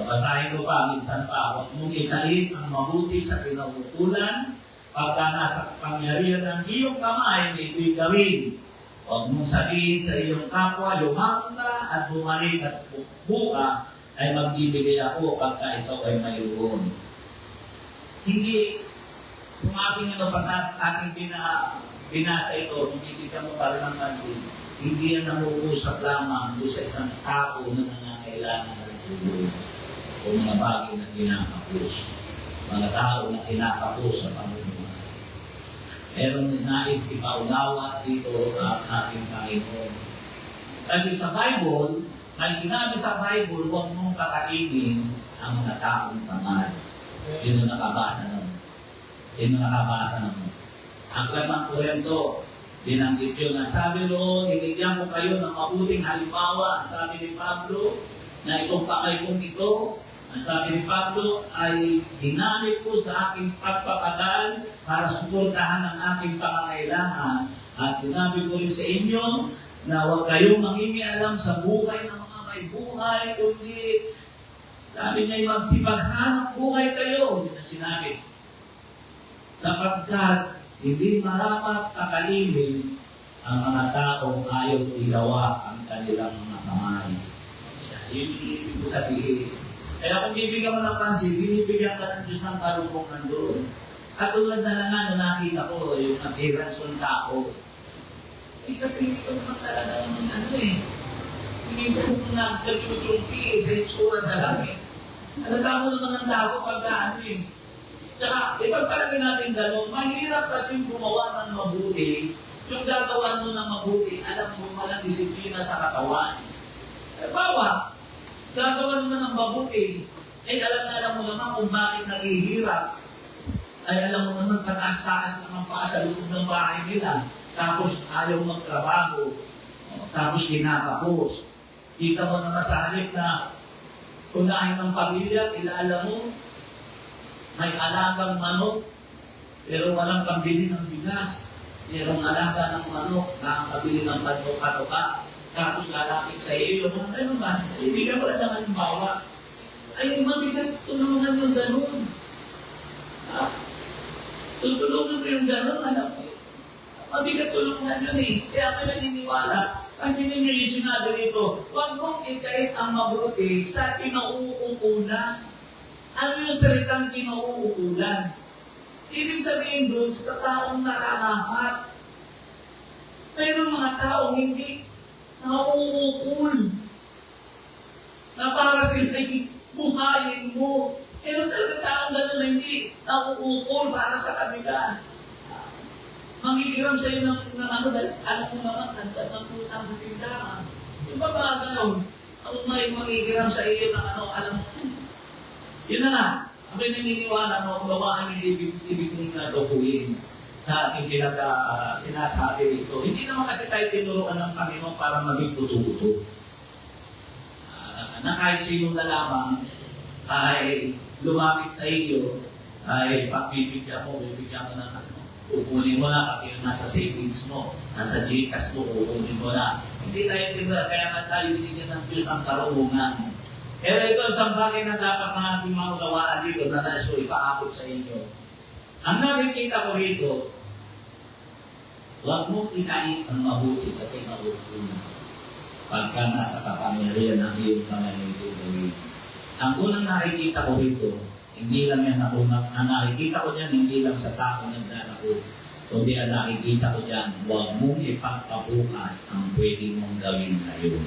Basahin ko pa, minsan pa. Huwag mong italin ang mabuti sa kinauukulan pagka nasa pangyarihan ng iyong kamay na ito'y gawin. Huwag mong sabihin sa iyong kapwa, lumakan ka at bumalik at bukas ay magbibigay ako pagka ito ay mayroon. Hindi, kung aking ating binasa ito, hindi ka mo para ng pansin, hindi yan namumusap lamang doon sa isang tao na nangangailangan ng tulong o mga bagay na kinakapos. Mga tao na kinakapos sa pamumuhay. Meron nais ipaunawa dito ang ating Panginoon. Kasi sa Bible, May sinabi sa Bible, huwag mong kakainin ang mga taong tamad. Sino nakabasa nun? Sino nakabasa nun? Ang 1 Korento, binanggit yun. Ang sabi noon, hinigyan ko kayo ng mabuting halimbawa. Ang sabi ni Pablo, na itong kamay kong ito, ang sabi ni Pablo, ay ginamit ko sa aking pagpapadal para suportahan ang aking pangangailangan. At sinabi ko rin sa inyo, na huwag kayong mangingialam sa buhay ng mga may buhay, kundi sabi niya, magsipaghanap buhay kayo. Yun ang sinabi. Sapagkat hindi marapat kakalinin ang mga taong ayaw ilawa ang kanilang mga kamay. Yun yung ibig ko sabihin. Kaya kung bibigyan mo ng pansin, binibigyan ka ng Diyos ng karupong doon. At tulad na lang nakita ko, yung appearance ng tao. Sabihin ko naman talaga yung hindi ko kung nag-chulchulti sa itsura na lang Alaga mo naman ang tao pag Tsaka, ipagpalagay natin gano'n, mahirap kasing gumawa ng mabuti. Yung gagawa mo ng mabuti, alam mo walang disiplina sa katawan. Bawa, gagawa mo ng mabuti, alam mo naman kung bakit naghihirap. Alam mo naman pataas-taas naman pa sa loob ng bahay nila. Tapos ayaw magtrabaho. Tapos kinakapos. Kita mo naman sa halip na unahin ng pamilya, kilala mo, may alagang manok, pero walang pambili ng bigas. Merong alaga ng manok, nakakabili ng pato-patoka. Tapos lalapit sa iyo, mga ganun ba? Ibigyan mo lang ng halimbawa. Ay, mabigat tulungan yung ganun. Tutulungan mo yung ganun, alam mo. Mabigat tulungan yun Kaya ako naniniwala. Kasi ninyo yung sinabi rito, huwag mong ikait ang mabuti sa kinauukulan. Ano yung salitang kinauukulan? Ibig sabihin doon sa taong nararapat. Mayroon mga taong hindi nauukul. Na para sila'y buhayin mo. Meron talaga taong gano'n na hindi nauukul para sa kanila. Manghihiram sa iyo ng dahil alam mo naman, ng putang sa tindahan. Yung ba ba gano'n? Ako may manghihiram sa iyo ng alam mo. Yun na nga, ako'y naniniwala na kung gawaan yung ibig kong natukuin sa ating sinasabi dito. Hindi naman kasi tayo tinuruan ng Panginoon para maging tututo. Na kahit sino na lamang ay lumapit sa iyo, ay pagbibigyan mo, bibigyan mo ng kukunin mo na, pati yung nasa savings mo, nasa Gcash mo, kukunin mo na. Hindi tayo tinuruan, kaya nga tayo binigyan ng Diyos ng karunungan. Pero ito ang bagay na dapat na ating maunawaan dito na nais ko ipaabot sa inyo. Ang nakikita ko rito, huwag mong ikait ang mabuti sa kinauukulan pagka nasa kapangyarihan ng iyong pananitulog. Ang unang nakikita ko rito, hindi lang yan ang nakikita ko dyan, hindi lang sa tao naglalako. Kundi ang nakikita ko dyan, huwag mong ipagpabukas ang pwede mong gawin ngayon.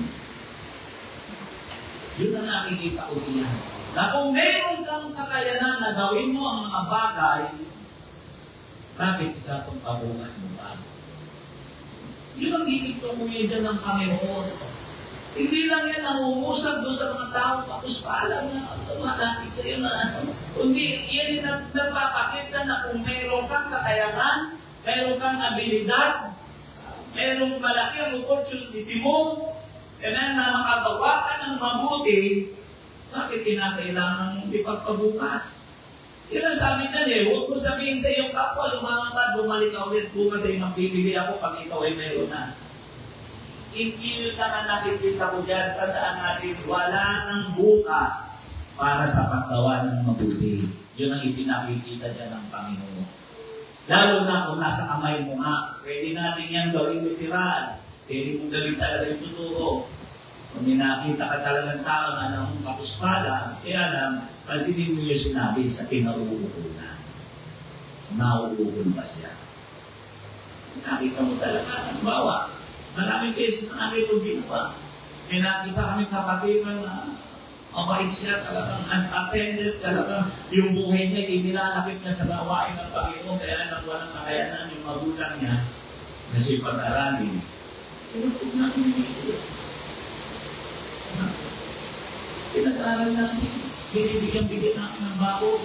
Yun ang nakikita ko diyan. Na kung meron kang kakayanan na gawin mo ang mga bagay, bakit ikatong pabukas mo ba? Yun ang ikitunguhin dyan ng Panginoon. Hindi lang yan nangungusap doon sa mga taong kapuspalan na malapit sa iyo na kundi yan yung nagpapakita na kung meron kang kakayanan, meron kang abilidad, merong malaki ang opportunity mo, kaya na makagawa ka ng mabuti, bakit kinakailangan mong ipagpabukas? Yan ang sabi na huwag mo sabihin sa iyong kapwa, lumangang ka, bumalik ka ulit bukas ay magbibigay ako pag ikaw ay mayroon na. Hindi naman nakikita ko dyan, tandaan natin, wala ng bukas para sa paggawa ng mabuti. Yun ang ipinakikita dyan ng Panginoon. Lalo na kung nasa kamay mo nga, pwede natin yan gawing literal. Pwede mong gawin talaga yung totoo. Kung nakita ka talagang tao na nang kapuspada, kaya lang, pansinin mo yung sinabi sa kinauukulan. Nauukul ba siya? Nakita mo talaga, bawa. Maraming cases na namin ito ginawa. May nakita kami kapatid na mabait siya, talagang unattended, talagang yung buhay niya, inilalapit niya sa gawain ng Panginoon, kaya nang walang kakayanan yung magulang niya na siya pag-aralin. Tinutog natin yung Jesus. pinag-aaral natin. Binibigyan-bigyan natin ng bako.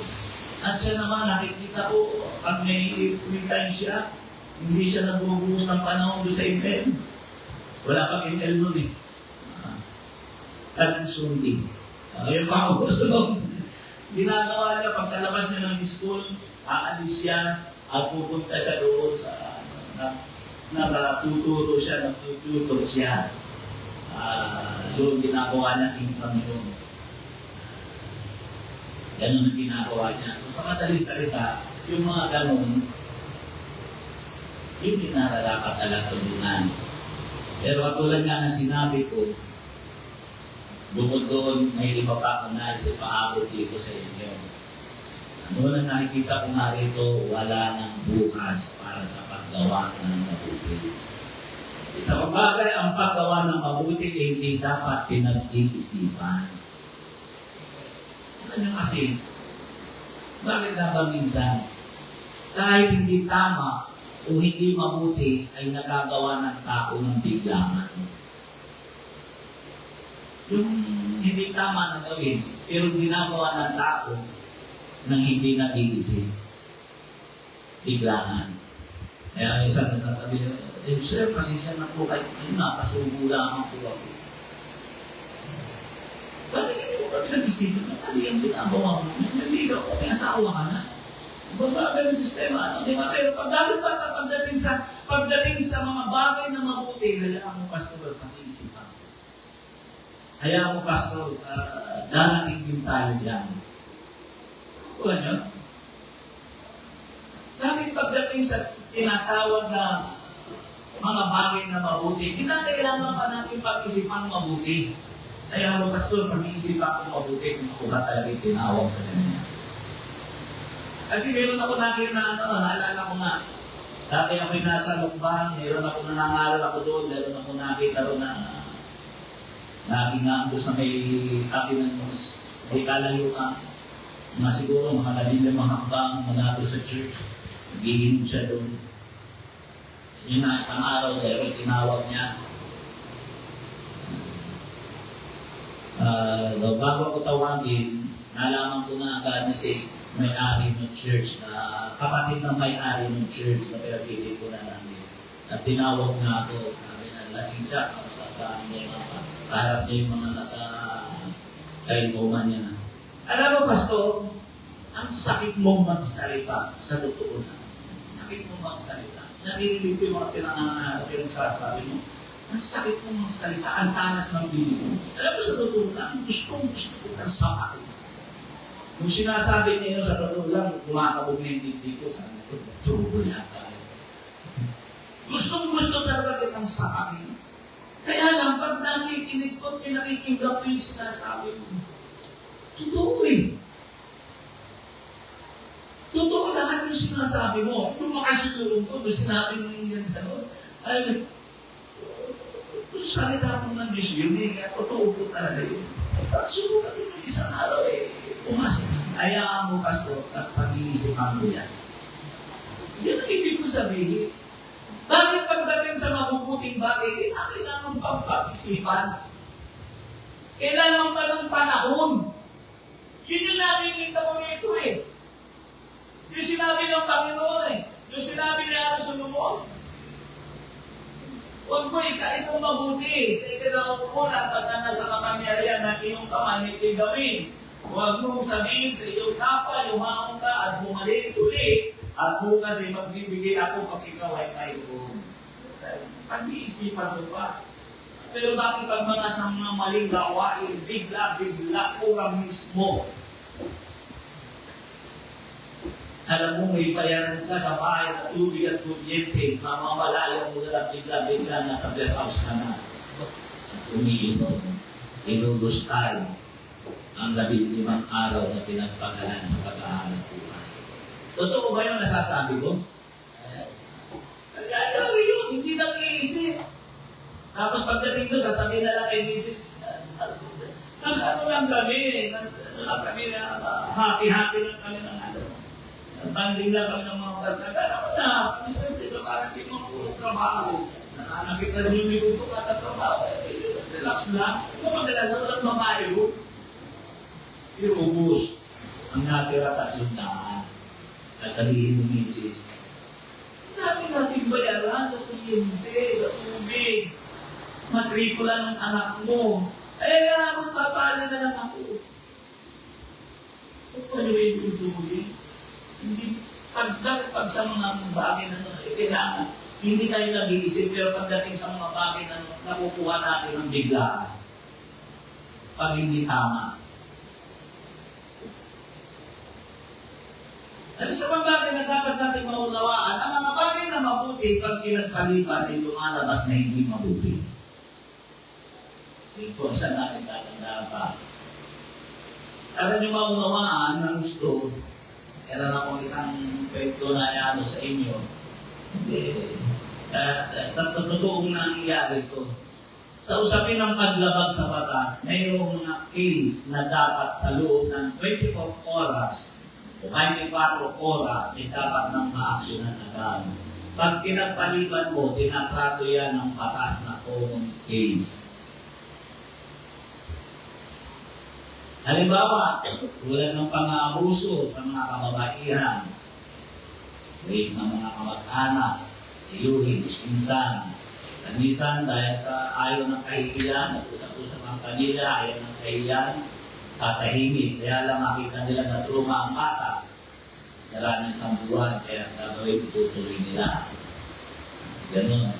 At siya naman, nakikita ko, pag may time siya, hindi siya nagbubuhos ng panahon doon sa email. Wala pang email nun eh. At sundi. Ngayon pa ako gusto nung ginagawa niya, pagkalabas niya ng school, aalis siya at pupunta siya doon sa nagtuturo siya, nagtututor siya. Doon ginagawa niya income yun. Ganun ang ginagawa niya. So sa madaling salita, yung mga ganun, yung dinararapat talaga tulungan. Pero katulad nga na sinabi ko, bukod doon, may iba pa akong nais ipaabot dito sa inyo. Ano na nakikita ko nga rito, wala nang bukas para sa paggawa ng mabuti. Isang bagay, ang paggawa ng mabuti ay hindi dapat pinag-iisipan. Ano kasi, bakit nga ba minsan, kahit hindi tama o hindi mabuti, ay nagagawa ng tao ng biglangan. Yung hindi tama na gawin, pero ginagawa ng tao nang hindi nag-iisip. Biglangan. Kaya isa nagsasabi niya, sir, pasensya na po kayo, nakasubo lamang po ako. Bakit hindi mo kami nag-isipin? Ano yung ginagawa mo? Naligaw ko, may asawa ka na. Babagal yung sistema, ano? Di ba? Pero pagdating sa mga bagay na mabuti, hayaan mo, Pastor, pag-iisipan. Hayaan mo, Pastor, darating din tayo dyan. Kuha nyo? Dahil pagdating sa tinatawag na mga bagay na mabuti, kinakailangan pa natin pag-isipan mabuti. Kaya mo, Pastor, pag-iisip ako mabuti kung ako ba talaga tinawag sa kanya. Kasi meron ako nakita na naalala ko nga. Dati ako'y nasa lukbang, meron ako nangangaral ako doon, meron ako nakita doon na lagi nga doon sa may tabi ng may kalayo ka. Mga siguro, mga 15 hakbang mula doon sa church. Nagiinom siya doon. Yun na, isang araw, dahil tinawag niya. Bago ako tawagin, nalaman ko na agad na si may-ari ng church, na kapatid ng may-ari ng church na pinagpili ko na namin. At tinawag na ako, sabi na, lasing siya, kaharap niya yung mga nasa kainuman niya na. Alam mo, Pastor, ang sakit mong magsalita sa totoo na. Sakit mong magsalita. Naririnig ko yung mga pinagsasabi mo. Ang sakit mong magsalita, ang talas ng bibig mo. Alam mo, sa totoo lang, gusto ko kang sapatin. Nung sinasabi niya sa totoo lang, kumakabog na yung dibdib ko, sabi ko, tubo yata. Gusto talaga kitang sapatin. Kaya lang, pag nakikinig ko, pinakikinggan ko yung sinasabi mo. Totoo eh. Totoo lahat yung sinasabi mo. Nung makasulong ko, nung sinabi mo yung gano'n, ay, salita mo ng Diyos yun eh, kaya totoo ko talaga yun. At sumunod yung isang araw eh, pumasok. Hayaan mo, Pastor, at pag-iisipan mo yan. Yan ang ibig ko sabihin. Bakit pagdating sa mabubuting bagay, kailangan pang pag-isipan? Kailangan pa ng panahon. Yun yung nakikita ko nito eh. Yung sinabi ng Panginoon eh. Yung sinabi niya sa Solomon. Huwag mo itong mabuti. Sa ikinawag mo, lahat na nasa kapangyarihan ng iyong kamay, ito'y gawin. Huwag mong sabihin sa iyong kapwa, lumaon ka at bumalik ulit. At bukas ay magbibigay ako pag ikaw ay mayroon. Pag-iisipan mo pa. Pero bakit pag mga sa mga maling gawain, bigla kurang mismo. Alam mo, may bayaran ka sa bahay na tubig at kuryente, mamamalayan mo na lang bigla nasa warehouse ka na. At umiinom, inugustay ang 15 araw na pinagpagalan sa pag-aaral buhay. Totoo ba yung nasasabi ko? Kaya yun, hindi nag-iisip. Tapos pagdating doon, sasabihin na lang kay Mrs. Ano lang kami, happy-happy lang kami ng ano. Banding lang kami ng mga kagkaga. Ano na, kami siyempre, so parang di mo pusok trabaho. Nakita rin yung likod ko katatrabaho. Relax lang. Ito magdala lang mamayo. Iubos. Ang natira 300. Sasabihin ng misis, namin natin bayaran sa kuryente, sa tubig. Matrikula ng anak mo. Eh, magpapala na lang ako. Paano yung tutuloy? Hindi, pag sa mga bagay na kailangan, hindi kayo nag-iisip, pero pagdating sa mga bagay na nakukuha natin ng biglaan. Pag hindi tama. At sa mga bagay na dapat natin maunawaan, ang mga bagay na mabuti, pag pinagpaliban ay lumalabas na hindi mabuti. Ito, saan natin tatandaan pa? Para nyo maunawaan ng gusto, meron akong isang kwento na ano sa inyo. Totoong nangyayari ito. Sa usapin ng paglabag sa batas, mayroong mga case na dapat sa loob ng 24 oras o 24 oras ay dapat nang maaksyonan agad. Pag pinagpaliban mo, tinatrato yan ng batas na common case. Halimbawa, tulad ng pang-aabuso sa mga kababaihan, rape ng mga kamag-anak, iyuhin, minsan. At minsan, dahil sa ayaw ng kahihiyan, nag-usap-usap ang kanila, ayaw ng kahihiyan, tatahimik. Kaya lang makita nila na truma ang bata. Kailangan ng isang buwan, kaya gagawin, itutuloy nila. Ganun.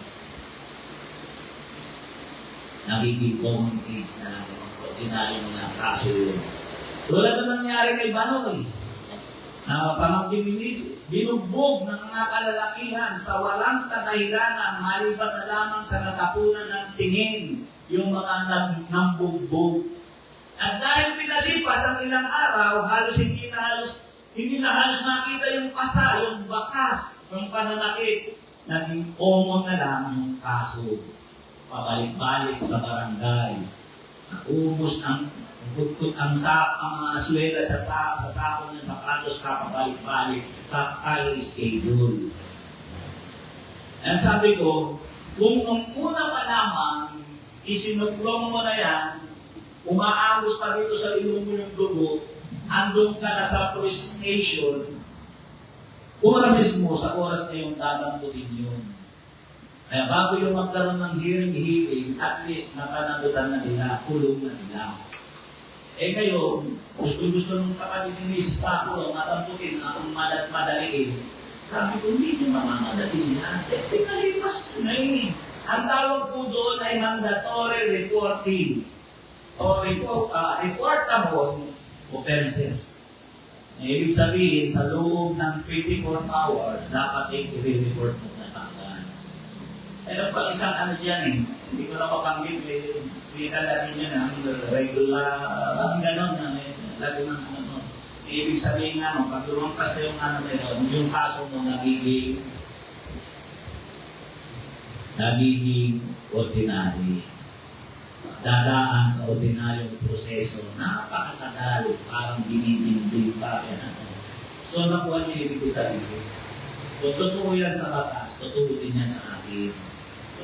Nagiging common case na natin. Ordinaryo mga kaso yun. Tulad na nangyari kay Banoy, na pamangkin ni Mrs. Binugbog ng mga kalalakihan sa walang kadahilanan, maliban na lamang sa natapunan ng tingin, yung mga nambugbog. At dahil pinalipas ang ilang araw, hindi na halos nakita yung pasa, yung bakas, yung pananakit. Naging common na lang yung kaso. Pabalik-balik sa barangay. Naubos ang mga aswela sa sako ng sapatos, kapabalik-balik, tayo schedule. Ang sabi ko, kung nung una pa lamang, isinuplong mo na yan, umaagos pa dito sa ilong mo yung dugo, andun ka na sa police station, oras mo, sa oras na yung dadamputin yun. Kaya bago yung magkaroon ng hearing, at least napanagutan na nila, kulong na sila. Eh kayo, gusto ng kapatid ni Mrs. Taco, matamputin, ang madaliin. Sabi ko, hindi nyo mamamadali yan. Pinalipas ko na eh. Ang tawag po doon ay mandatory reporting o reportable offenses. Ibig sabihin, sa loob ng 24 hours, dapat i-report mo na tanggal. Pero pag isang ano dyan eh, hindi ko na papanggit, pinala ninyo na ang regular, gano'n na, lagi ng ano. Ibig sabihin nga, pag lumampas na yung ano nila, yung kaso mo nagiging ordinary. Dadaan sa ordinaryong proseso, napakatagal, parang binibinbing pa. So, nakuha niyo ibig sabihin. Kung totoo yan sa batas, totoo din yan sa akin.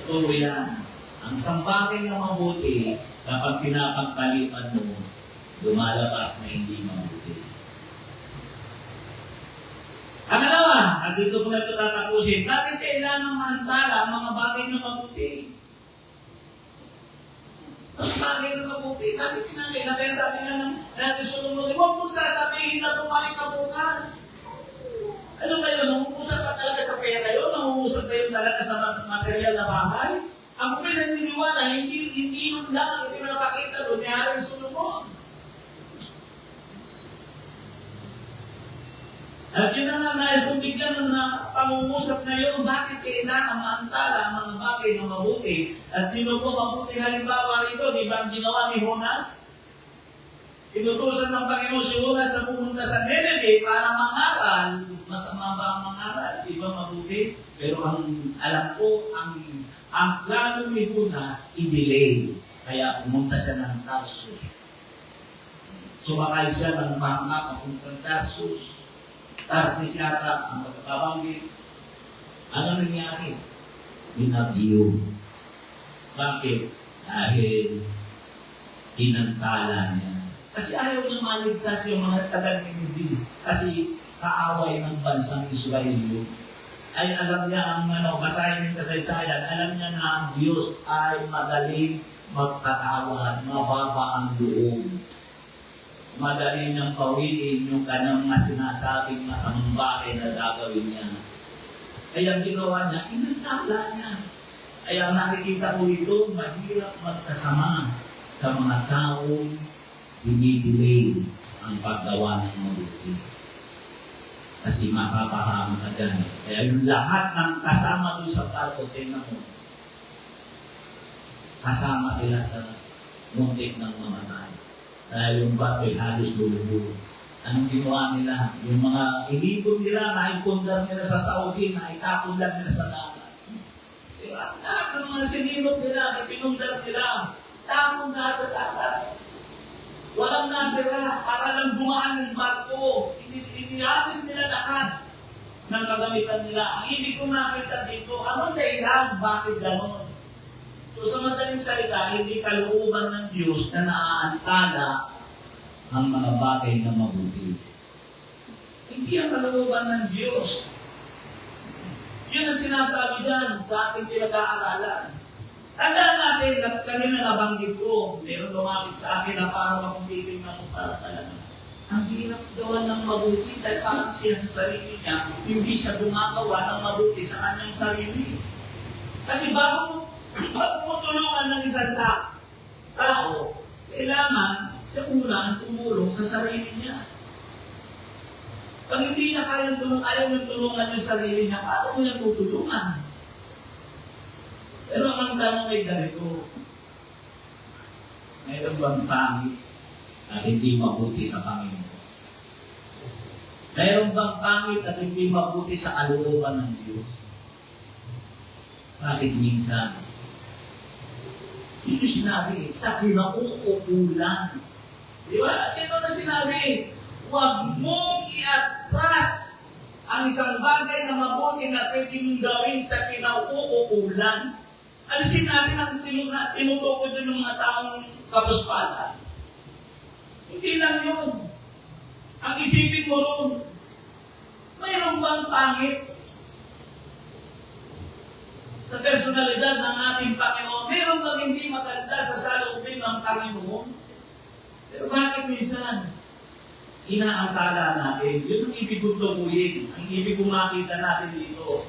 Totoo yan. Ang sampagay na mabuti, kapag pinapagpalipan mo, lumalabas na hindi mabuti. Pangalawa, at dito ko na ito tatapusin, bakit kailangan mahantala ang mga bagay na mabuti? Ang bagay na mabuti, bakit kinagay? Kaya sabi nga ng Solomon, huwag mong sasabihin na bumalik ka bukas. Ano kayo, nangungusap pa talaga sa pera yun? Nangungusap ba yun talaga sa material na bahay? Ang pinaniniwala, hindi yun lang, hindi mo napakita doon, ni Haring Solomon. At yun na nga, nais kong bigyan na pangungusap na yun, bakit kailangan maantala ang mga bagay na mabuti? At sino po mabuti halimbawa rito, di ba ang ginawa ni Jonas? Inutusan ng Panginoon si Jonas na pumunta sa Nineveh para mangaral. Masama ba ang mangaral? Di ba mabuti? Pero alam ko, ang plano ni Jonas, i-delay. Kaya pumunta siya ng Tarsus. Sumakay siya ng bangka papuntang Tarsus. Tarsis yata ang pagkabanggit. Ano nangyari? Binabiyo. Bakit? Dahil inantala niya Kasi ayaw nang maligtas yung mga taga-Nineveh. Kasi kaaway ng bansang Israel yun. Ay alam niya ang basahin yung kasaysayan, alam niya na ang Diyos ay magaling magpatawad, mababa ang loob. Madali niyang pawiin yung kanyang mga sinasabing masamang bagay na gagawin niya. Kaya ang ginawa niya, inantala niya. Kaya nakikita ko ito, mahirap magsasama sa mga taong dinidelay ang paggawa ng mabuti. Kasi mapapahama ka dyan. Kaya yung lahat ng kasama doon sa barko, tingnan mo, kasama sila sa muntik ng mamatay. Dahil yung barko ay halos lulubo. Anong ginawa nila? Yung mga ilipon nila, naipundar nila sa Saudi, naitapon lang nila sa dagat. Diba? Lahat ng mga sinilot nila, pinundar nila, tapon lahat sa dagat. Walang natira, para lang gumaan ng barko. Inihabis nila lahat ng kagamitan nila. Ang ibig kong nakita dito, anong dahilan? Bakit ganon? So sa madaling salita, hindi kalooban ng Diyos na naaantala ang mga bagay na mabuti. Hindi ang kalooban ng Diyos. Yun ang sinasabi dyan sa ating pinag-aaralan. Tandaan natin, at kanina nabanggit ko, meron lumapit sa akin na parang akong titignan mo para talaga. Ang hirap gawa ng mabuti dahil parang siya sa sarili niya, hindi siya gumagawa ng mabuti sa kanyang sarili. Kasi bago mo tulungan ng isang tao, kailangan siya unang tumulong sa sarili niya. Pag hindi niya ayaw niyang tulungan yung sarili niya, paano mo niya tutulungan? Pero ang tanong ay ganito, mayroon bang pangit at hindi mabuti sa Panginoon? Mayroon bang pangit at hindi mabuti sa kalooban ng Diyos? Bakit minsan? Ito sinabi, sa kinauukulan. Di ba? Ito na sinabi, huwag mong iatras ang isang bagay na mabuti na pwede mong gawin sa kinauukulan. Alisin natin ang tinutukoy doon ng mga taong kapuspala. Hindi lang yun. Ang isipin mo ron, mayroon bang pangit sa personalidad ng ating Panginoon? Mayroon bang hindi maganda sa saloobin ng Panginoon? Pero bakit minsan, inaangkala natin? Yun ang ibig kong tumuyin. Ang ibig kong makita natin dito.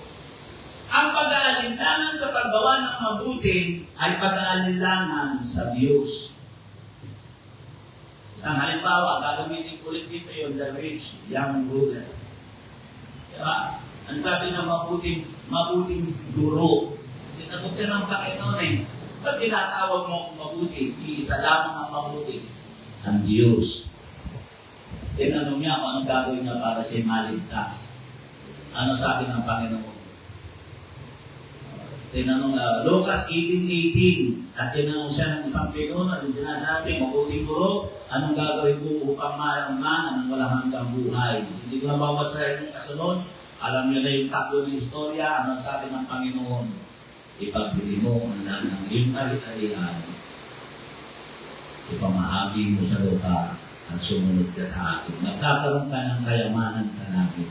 Ang pag-aalinlangan sa paggawa ng mabuti ay pag-aalinlangan sa Diyos. Isang halimbawa, gagamitin ulit dito yung the rich young ruler. Diba? Ang sabi ng mabuting guro. Sinagot siya ng Panginoon eh. Ba't tinatawag mo mabuti? Iisa lamang ang mabuti. Ang Diyos. Tinanong niya kung anong gagawin niya para siya maligtas. Ano sabi ng Panginoon? Tinanong Lucas 18:18 at tinanong siya ng isang pinuno at sinasabi, mabuting guro, anong gagawin ko upang maramdaman ng walang hanggang buhay? Hindi ko nababasahin yung kasunod. Alam niyo na yung takbo ng istorya. Anong sabi ng Panginoon? Ipagbili mo ang lahat ng iyong kali-kalihan. Ipamahagi mo sa lupa at sumunod ka sa akin. Magkakaroon ka ng kayamanan sa langit.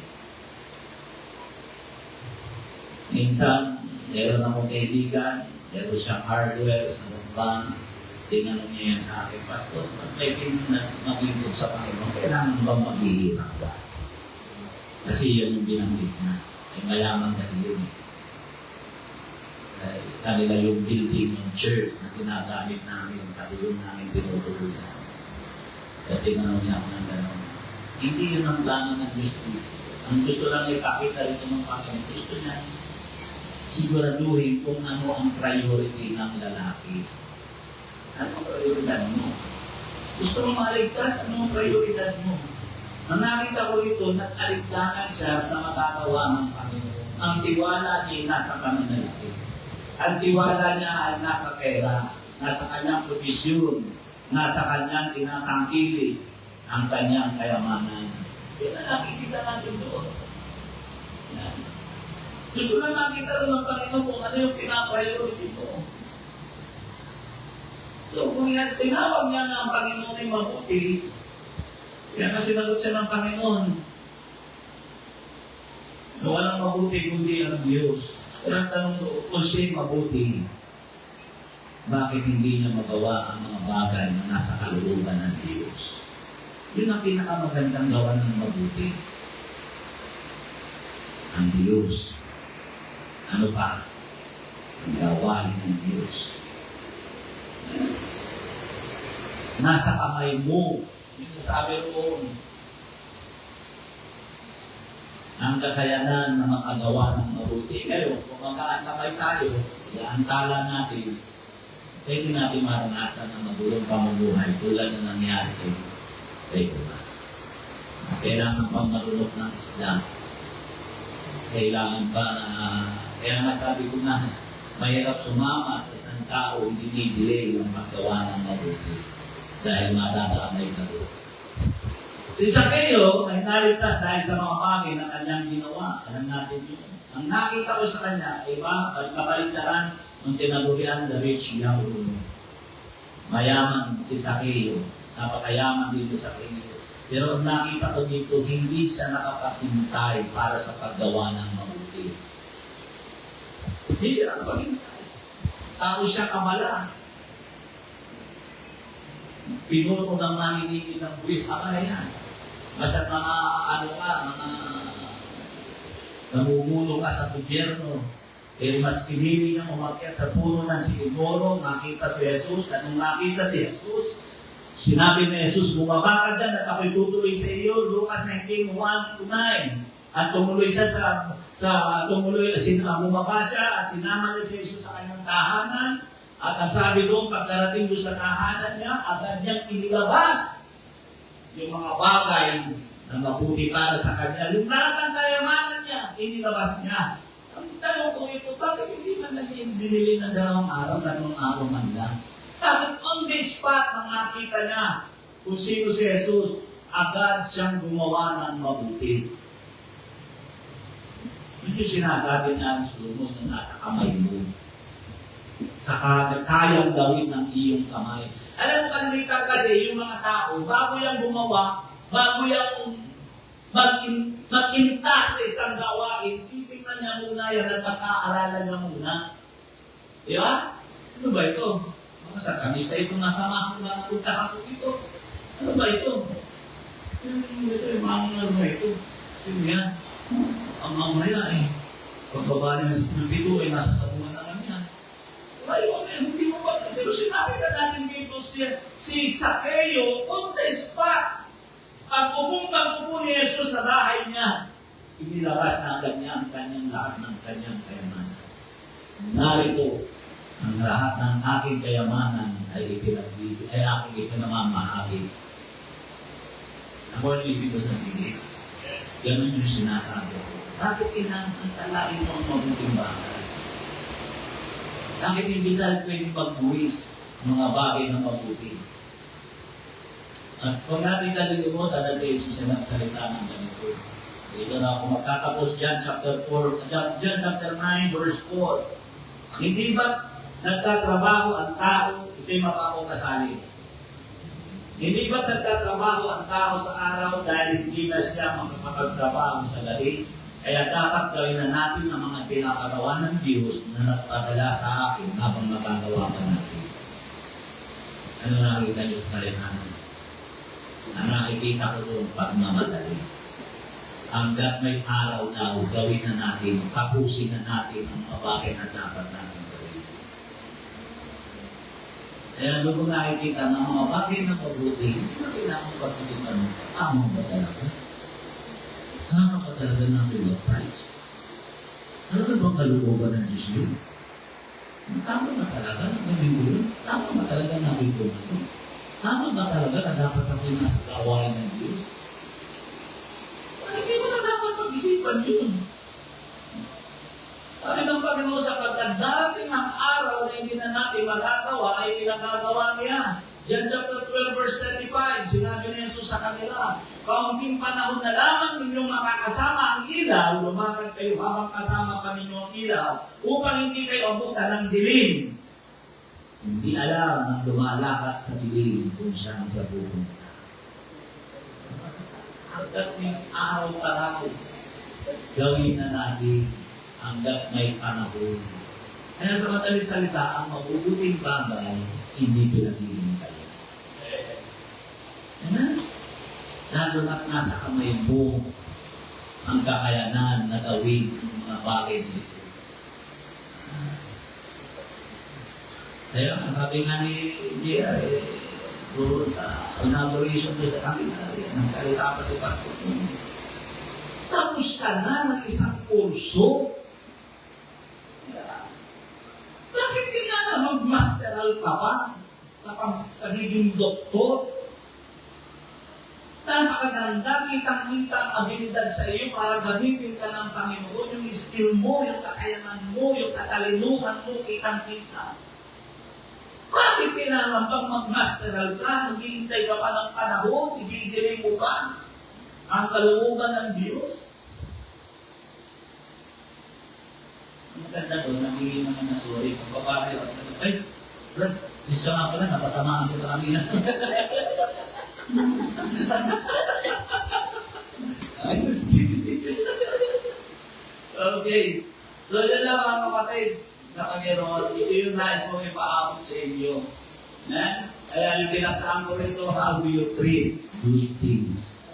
Minsan, meron akong kaibigan, meron siyang hardware sa bank. Tinanong niya yan sa akin, Pastor, pag may pinag-maglingkod sa Panginoon, kailangan bang maghihirap ba? Kasi yan yung binanggit na. Ay mayaman kasi yun. Kanila yung building ng church na ginagamit namin, kasi yun namin tinutuluyan. Kaya tinanong niya ako ng gano'n. Hindi yun ang plano ng Diyos. Ang gusto lang ipakita rito ng Panginoon. Gusto niya siguraduhin kung ano ang priority ng lalaki. Ano ang prioridad mo? Gusto mo maligtas? Ano ang prioridad mo? Nang nakita ko rito, nag-aligtanan siya sa magagawa ng Panginoon. Ang tiwala niya ay nasa pananalaki. Ang tiwala niya ay nasa pera, nasa kanyang provisyon, nasa kanyang tinatangkili, ang kanyang kayamanan. Yan ang nakikita natin doon. Yan. Gusto lang makita rin ng Panginoon kung ano yung pinapriority mo. So kung tinawag niya na ang Panginoon ay mabuti, kaya nga sinagot siya ng Panginoon na walang mabuti kundi ang Diyos. Kaya tanong ko, kung siya'y mabuti, bakit hindi niya magawa ang mga bagay na nasa kalooban ng Diyos? Yun ang pinakamagandang gawa ng mabuti. Ang Diyos. Ano pa? Ang gawain ng Diyos. Nasa kamay mo. Yung sabi ko, ang kakayanan na makagawa ng mabuti. Ngayon, kung magkaantamay tayo, iaantala natin, pwede natin maranasan ang magulong pamumuhay tulad na nangyari kay Tomas. Kailangan pang marunok ng isda. Kailangan pa na, kaya nga sabi ko na, mahirap sumama sa isang tao, hindi dinidilay ang maggawa ng mabuti. Dahil madadamay ka doon. Si Zaccheo ay naligtas dahil sa mga bagay na kanyang ginawa. Alam natin yun. Ang nakita ko sa kanya ay kabaligtaran ng tinagurian the rich young woman. Mayaman si Zaccheo. Napakayaman dito sa Zaccheo. Pero ang nakita ko dito, hindi siya nakapagintay para sa paggawa ng mabuti. Hindi siya nakapagintay. Tao siya kamala. Pinuno ng maninigid ng buwis. Ama na yan. Basta mga namumuno ka sa gobyerno, mas pinili niya umakyat sa puno ng Siguro, makita si Jesus. At nung makita si Jesus, sinabi ni Jesus, bumaba ka dyan at ako'y tutuloy sa iyo. Lucas 19:1-9. At tumuloy siya bumaba siya at sinama niya si Jesus sa kanyang tahanan. At ang sabi doon, pagdarating doon sa tahanan niya, agad niyang inilabas yung mga bagay na mabuti para sa kanya. Yung lahat ng kayamanan niya, inilabas niya. Ang tanong ko ito, bakit hindi man naging dinili ng 2 araw, 3 araw man lang? Bakit on the spot nang nakita niya kung sino si Jesus, agad siyang gumawa ng mabuti? Yun yung sinasabi niya ang sumunod na nasa kamay mo. Kayang gawin ng iyong kamay. Alam mo, kalimitan kasi yung mga tao, bago yung gumawa, bago yung mag-intak sa isang gawain, titignan niya muna yan at pagkaaralan niya muna. Di ba? Ano ba ito? Sa kamista ito nasa mga puntahan ko dito. Ano ba ito? Yung mga ano ito? Yun yan. Ang mamaya pagbaba niya sa pulpito nasa sabungan naman yan. Ngayon, hindi mo ba? Pero sinabi na natin dito si Zaccheo, on the spot. Pag pumunta po ni Jesus sa bahay niya, inilabas na agad niya ang kanyang lahat ng kanyang kayamanan. Narito, ang lahat ng aking kayamanan ay aking ipinamamahagi. Ako ang ibig ko sabihin. Ganun yung sinasabi ko. Bakit inaantalain mo ang mabuting bagay? Bakit hindi tayo pwede magbuwis mga bagay na mabuti? At kung natin kalilimutan na si Jesus na nagsalita ng ganito. Ito na ako magtatapos John chapter 9 verse 4. Hindi ba nagtatrabaho ang tao, ito'y mapapakasali. Hindi ba nagtatrabaho ang tao sa araw dahil hindi na siya makapagtrabaho sa gabi? Kaya dapat gawin na natin ang mga pinakagawa ng Diyos na nagpadala sa akin habang magagawa pa natin. Ano nakikita niyo sa salita natin? Ang nakikita ko doon pagmamadali. Hanggat may araw daw, gawin na natin, tapusin na natin ang mga bagay na dapat natin gawin. Kaya doon ko nakikita ng mga bagay na mabuti, hindi na kailangan pag-isipan mo, tama ba talaga? Tama ba talaga natin mag-price? Ano ba bang kalooban ng Diyos yun? Tama ba talaga na gawin ko yun? Tama ba talaga natin ko yun? Tama ba talaga na dapat ako yung nasa gawain ng Diyos? Hindi mo na dapat mag-isipan yun. Sabi ng Panginoon, sapagkat darating ang araw na hindi na natin magagawa ay pinagagawa niya. John chapter 12 verse 35, sinabi ni Jesus sa kanila, kaunting panahon na lamang ninyong makakasama ang ilaw, lumakad kayo habang kasama pa ninyo ang ilaw, upang hindi kayo abutan ng dilim. Hindi alam ng lumalakad sa dilim kung saan siya pupunta. Hanggat may araw-araw, gawin na natin hanggat may panahon. Kaya sa madaling salita, ang mabubuting bagay, hindi pinaghihintay. Lalo na't nasa kamay mo ang kakayanan na gawin ang mga bagay dito. Kaya ang sabi nga ni Gia, doon sa inauguration doon sa kanila, nagsalita pa si Pastor. Tapos ka na ng isang kurso. Bakit di ka na mag-masteral ka pa sa pagiging doktor? Napakaganda, kitang-kita ang abilidad sa iyo para gamitin ka ng Panginoon. Yung skill mo, yung kakayanan mo, yung katalinuhan mo, kitang-kita. Bakit pinarambang mag-masteral ka? Naghihintay ka pa ng panahon, i-delay mo pa ang kalooban ng Diyos. Ang ganda doon, nanghihingi naman na sorry. Pag babae, ay, Brad, isa nga pala, napatamaan kita kanina. Ayos din. Okay. So, yun lang mga kapatid. Na Panginoon, ito yung nais kong ipaabot sa inyo. Kaya yung pinagsaan ko rito, how do you treat good things?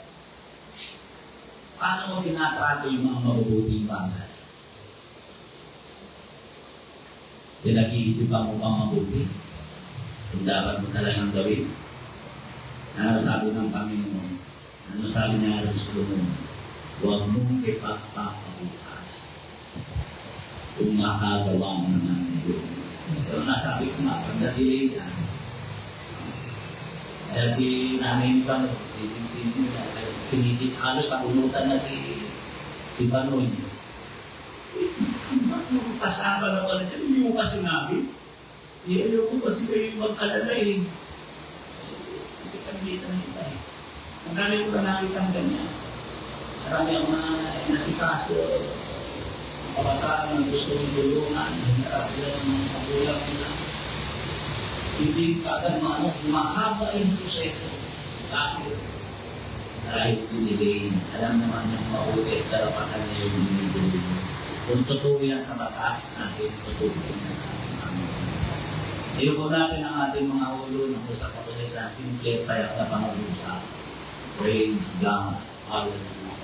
Paano mo tinatrato yung mga mabubuting bagay? Pinag-iisipan mo pang mabuti? Kung dapat mo talagang gawin? Ano sabi ng Panginoon? Ano sabi niya sa Solomon? Huwag mong ipagpapabukas kung makagawa mo naman yun. Pero nasabi ko nga, pag na-delay yan, kaya si nanay ni Panoy, halos nakunutan na si Panoy. Pasama na pala niya, hindi mo pa sinabi. Ayaw ko kasi kayo mag-alala eh. Kasi kami dito na iba eh. Ang dami ko na nakita ang ganyan. Marami ang mga nasikaso, kabataan na gusto ng tulungan, nagkakas sila ng mga magulang nila. Hindi kagad mahaba yung proseso. Bakit? Dahil pinilay, alam naman yung mabuti at karapatan niya yung binibili. Kung totoo yan sa batas, natin totoo yan sa ating. Iyo po natin ang ating mga ulo ng usap ako sa simple tayo na pang-usap. Praise God. Hallelujah.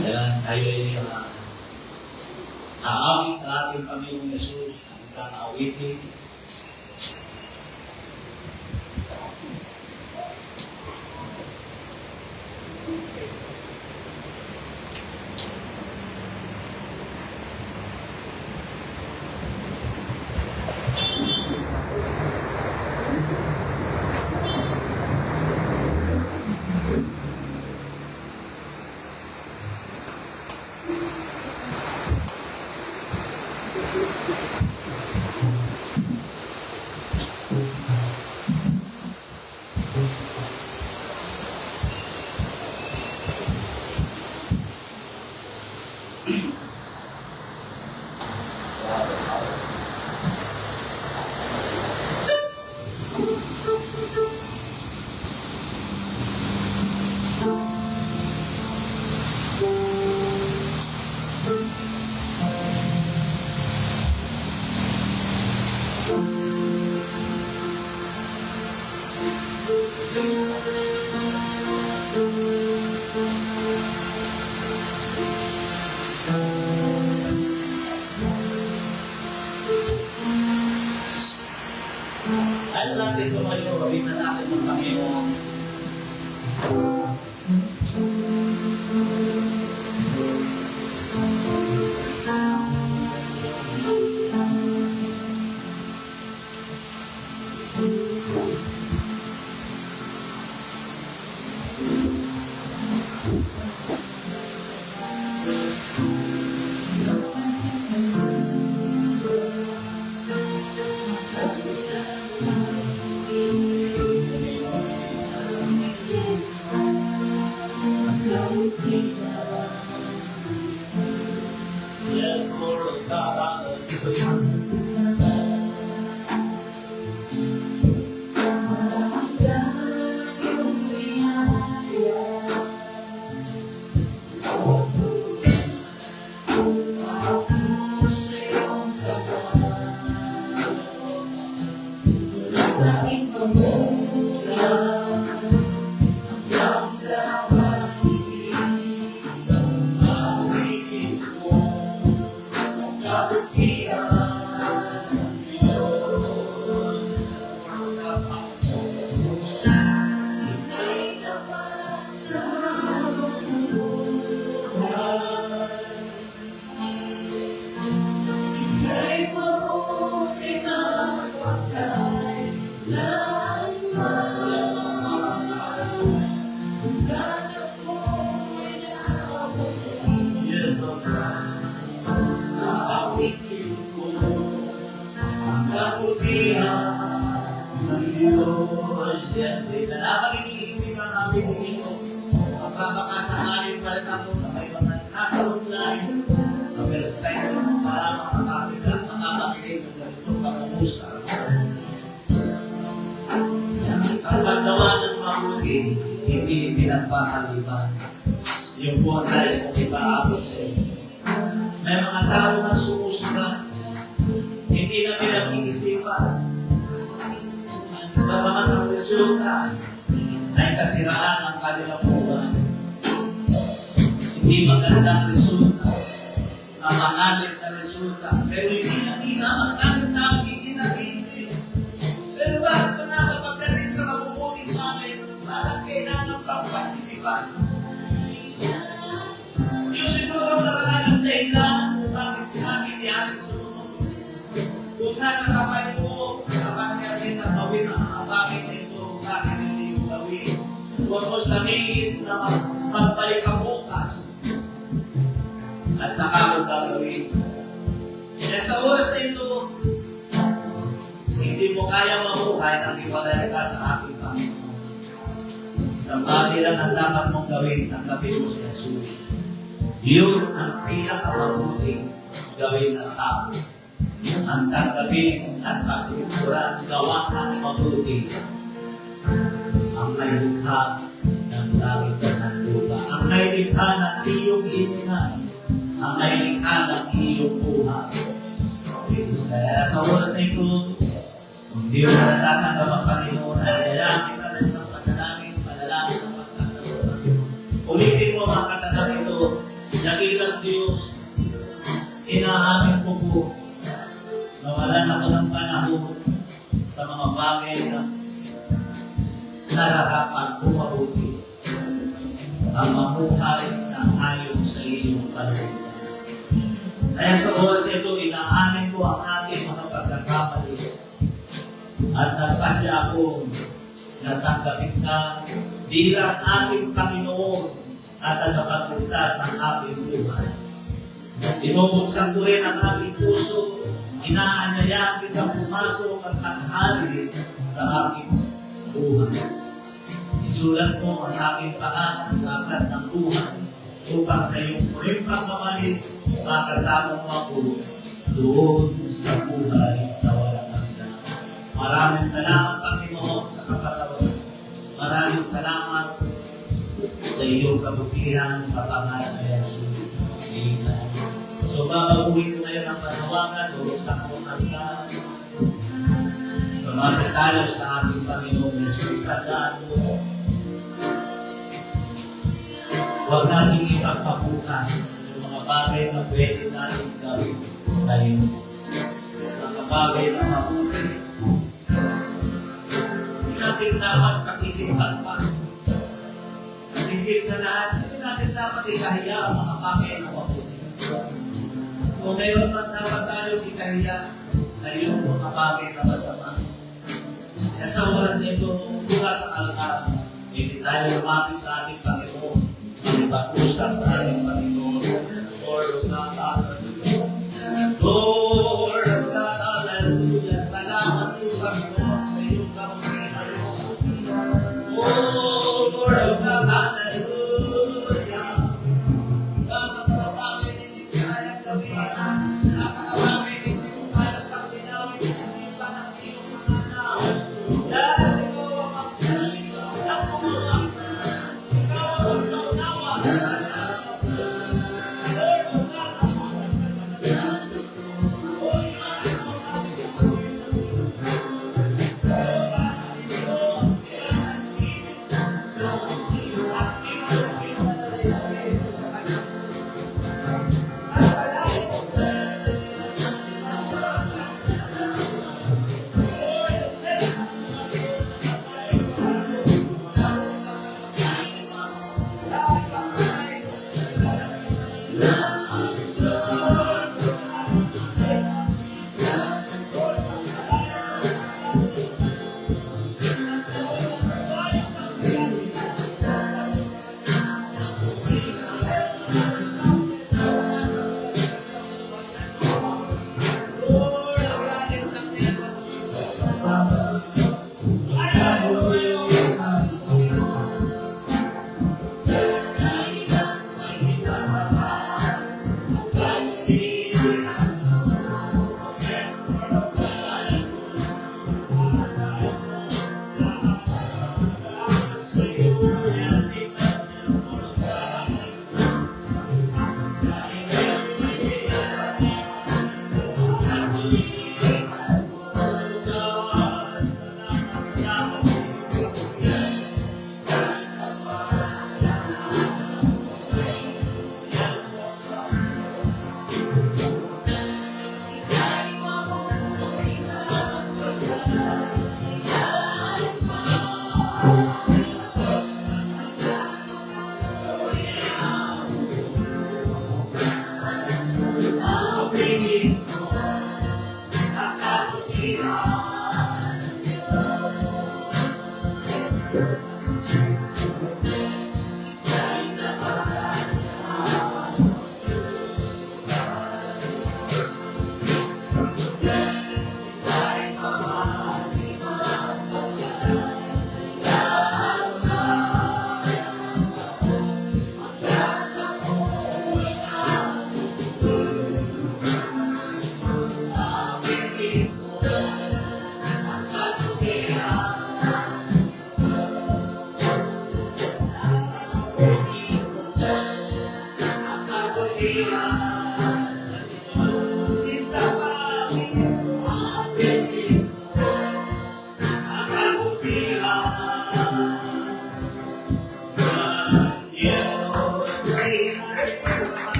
Kaya tayo ay aawit sa ating Panginoong Yesus ang isang awitin. Ayaw natin tumayo, gawin na natin ng Panginoon. Yes, Lord. Yes, amen. Nakakikibig ang aming Panginoon. Magpapakasangaling pa rin ako na may mga nasa online na perspective para makakakinig ng ganitong pangungusap. Ang paggawa ng mabuti, hindi pinagpapaliban. Yung po ang nais kong ipaabot sa inyo. May mga tao na sumusunod, hindi na pinag-iisipan. Bagaman ang resulta ay kasiraan ng kanilang buhay. Hindi magandang resulta, ang mangalit na resulta, pero hindi ang namin namin nag-iisip. Pero bakit pa nakapagdating sa mabubuting namin, parang kailangan pang pag-isipan? Yung siguro naman ang dahilan kung bakit sinabi ni Alex Sumunod. Kung nasa kamay mo, kapangyarihan na gawin ang bakit ito, bakit hindi yung gawin. Huwag mo sabihin na magbalik ka bukas at saka mo gagawin. Kaya sa oras na ito, hindi mo kaya mabuhay nang iwalay ka sa aking Panginoon. Isang bagay lang ang dapat mong gawin, tanggapin mo si Jesus. Yun ang pinakamabuting gawin ng tao. Ang tanggapin at pagkukuran, gawa ang mabuti. Ang may likha ng langit at ng lupa. Ang may likha ng iyong iningan. Ang may likha ng iyong buhay. Kaya sa oras na ito, kung di mo natatanggap ang Panginoon, nalalamin ka na isang panalangin, panalangin ang pagkataon. Ulitin mo ang katanang ito, dakilang Diyos, inaamin ko po, nawalan ako ng panahon sa mga bagay na nararapan ko mabuti ang mamuhay na ayon sa iyong kalooban. Kaya sa oras ito, inaamin ko ang ating mga pagkakamali at nagpasya ako natanggapin ka bilang ating Panginoon at tagapagligtas ng ating buhay. Binubuksan ko rin ang aking puso, inaanyayahan kitang pumasok at maghari sa aking buhay. Isulat mo ang aking pangalan sa aklat ng buhay upang sa iyong muling pagmamalik, makasama mo ako doon sa buhay na walang hanggan. Maraming salamat, Panginoon, sa kapatawaran. Maraming salamat sa iyong kabutihan sa pangalan ni Jesus. Amen. So, babaguhin ko ngayon ang panawagan o sa kong hanggan. Lumapit tayo sa ating Panginoon Jesus. Tandaan mo, huwag natin ipagpabukas yung mga bagay na pwede natin gawin ngayon. Mga bagay na mabuti. Hindi natin dapat pag-isipan pa. Higit sa lahat, hindi natin dapat ikahiya ang mga bagay na mabuti. Kung mayroon man dapat tayo ikahiya na yung mga bagay na masama. Kaya sa oras na ito, bukas ang alakad, hindi tayo lumapit sa ating Panginoon. Pag-usap sa ating Panginoon. Lord of God, hallelujah. Lord of God, hallelujah. Salamat yung Panginoon sa iyong kabutihan. Oh, Lord of God, hallelujah. Kapag sa bagay hindi kaya gawin, napakabagay hindi mo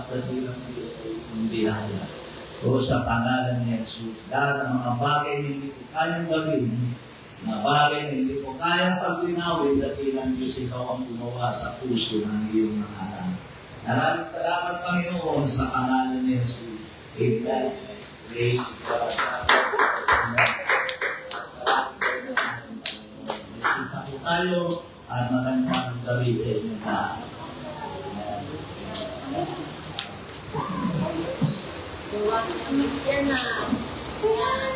at dakilang Diyos ay biyaya. O sa pangalan ni Jesus, lahat ng mga bagay na hindi ko kayang gawin, mga bagay na hindi ko kayang paglinawin, dakilang Diyos, ikaw ang gumawa sa puso ng iyong mga anak. Maraming salamat, Panginoon, sa pangalan ni Jesus. Amen. Praise God. Isa po tayo at magandang gabi sa inyo na. Yan na. Yan.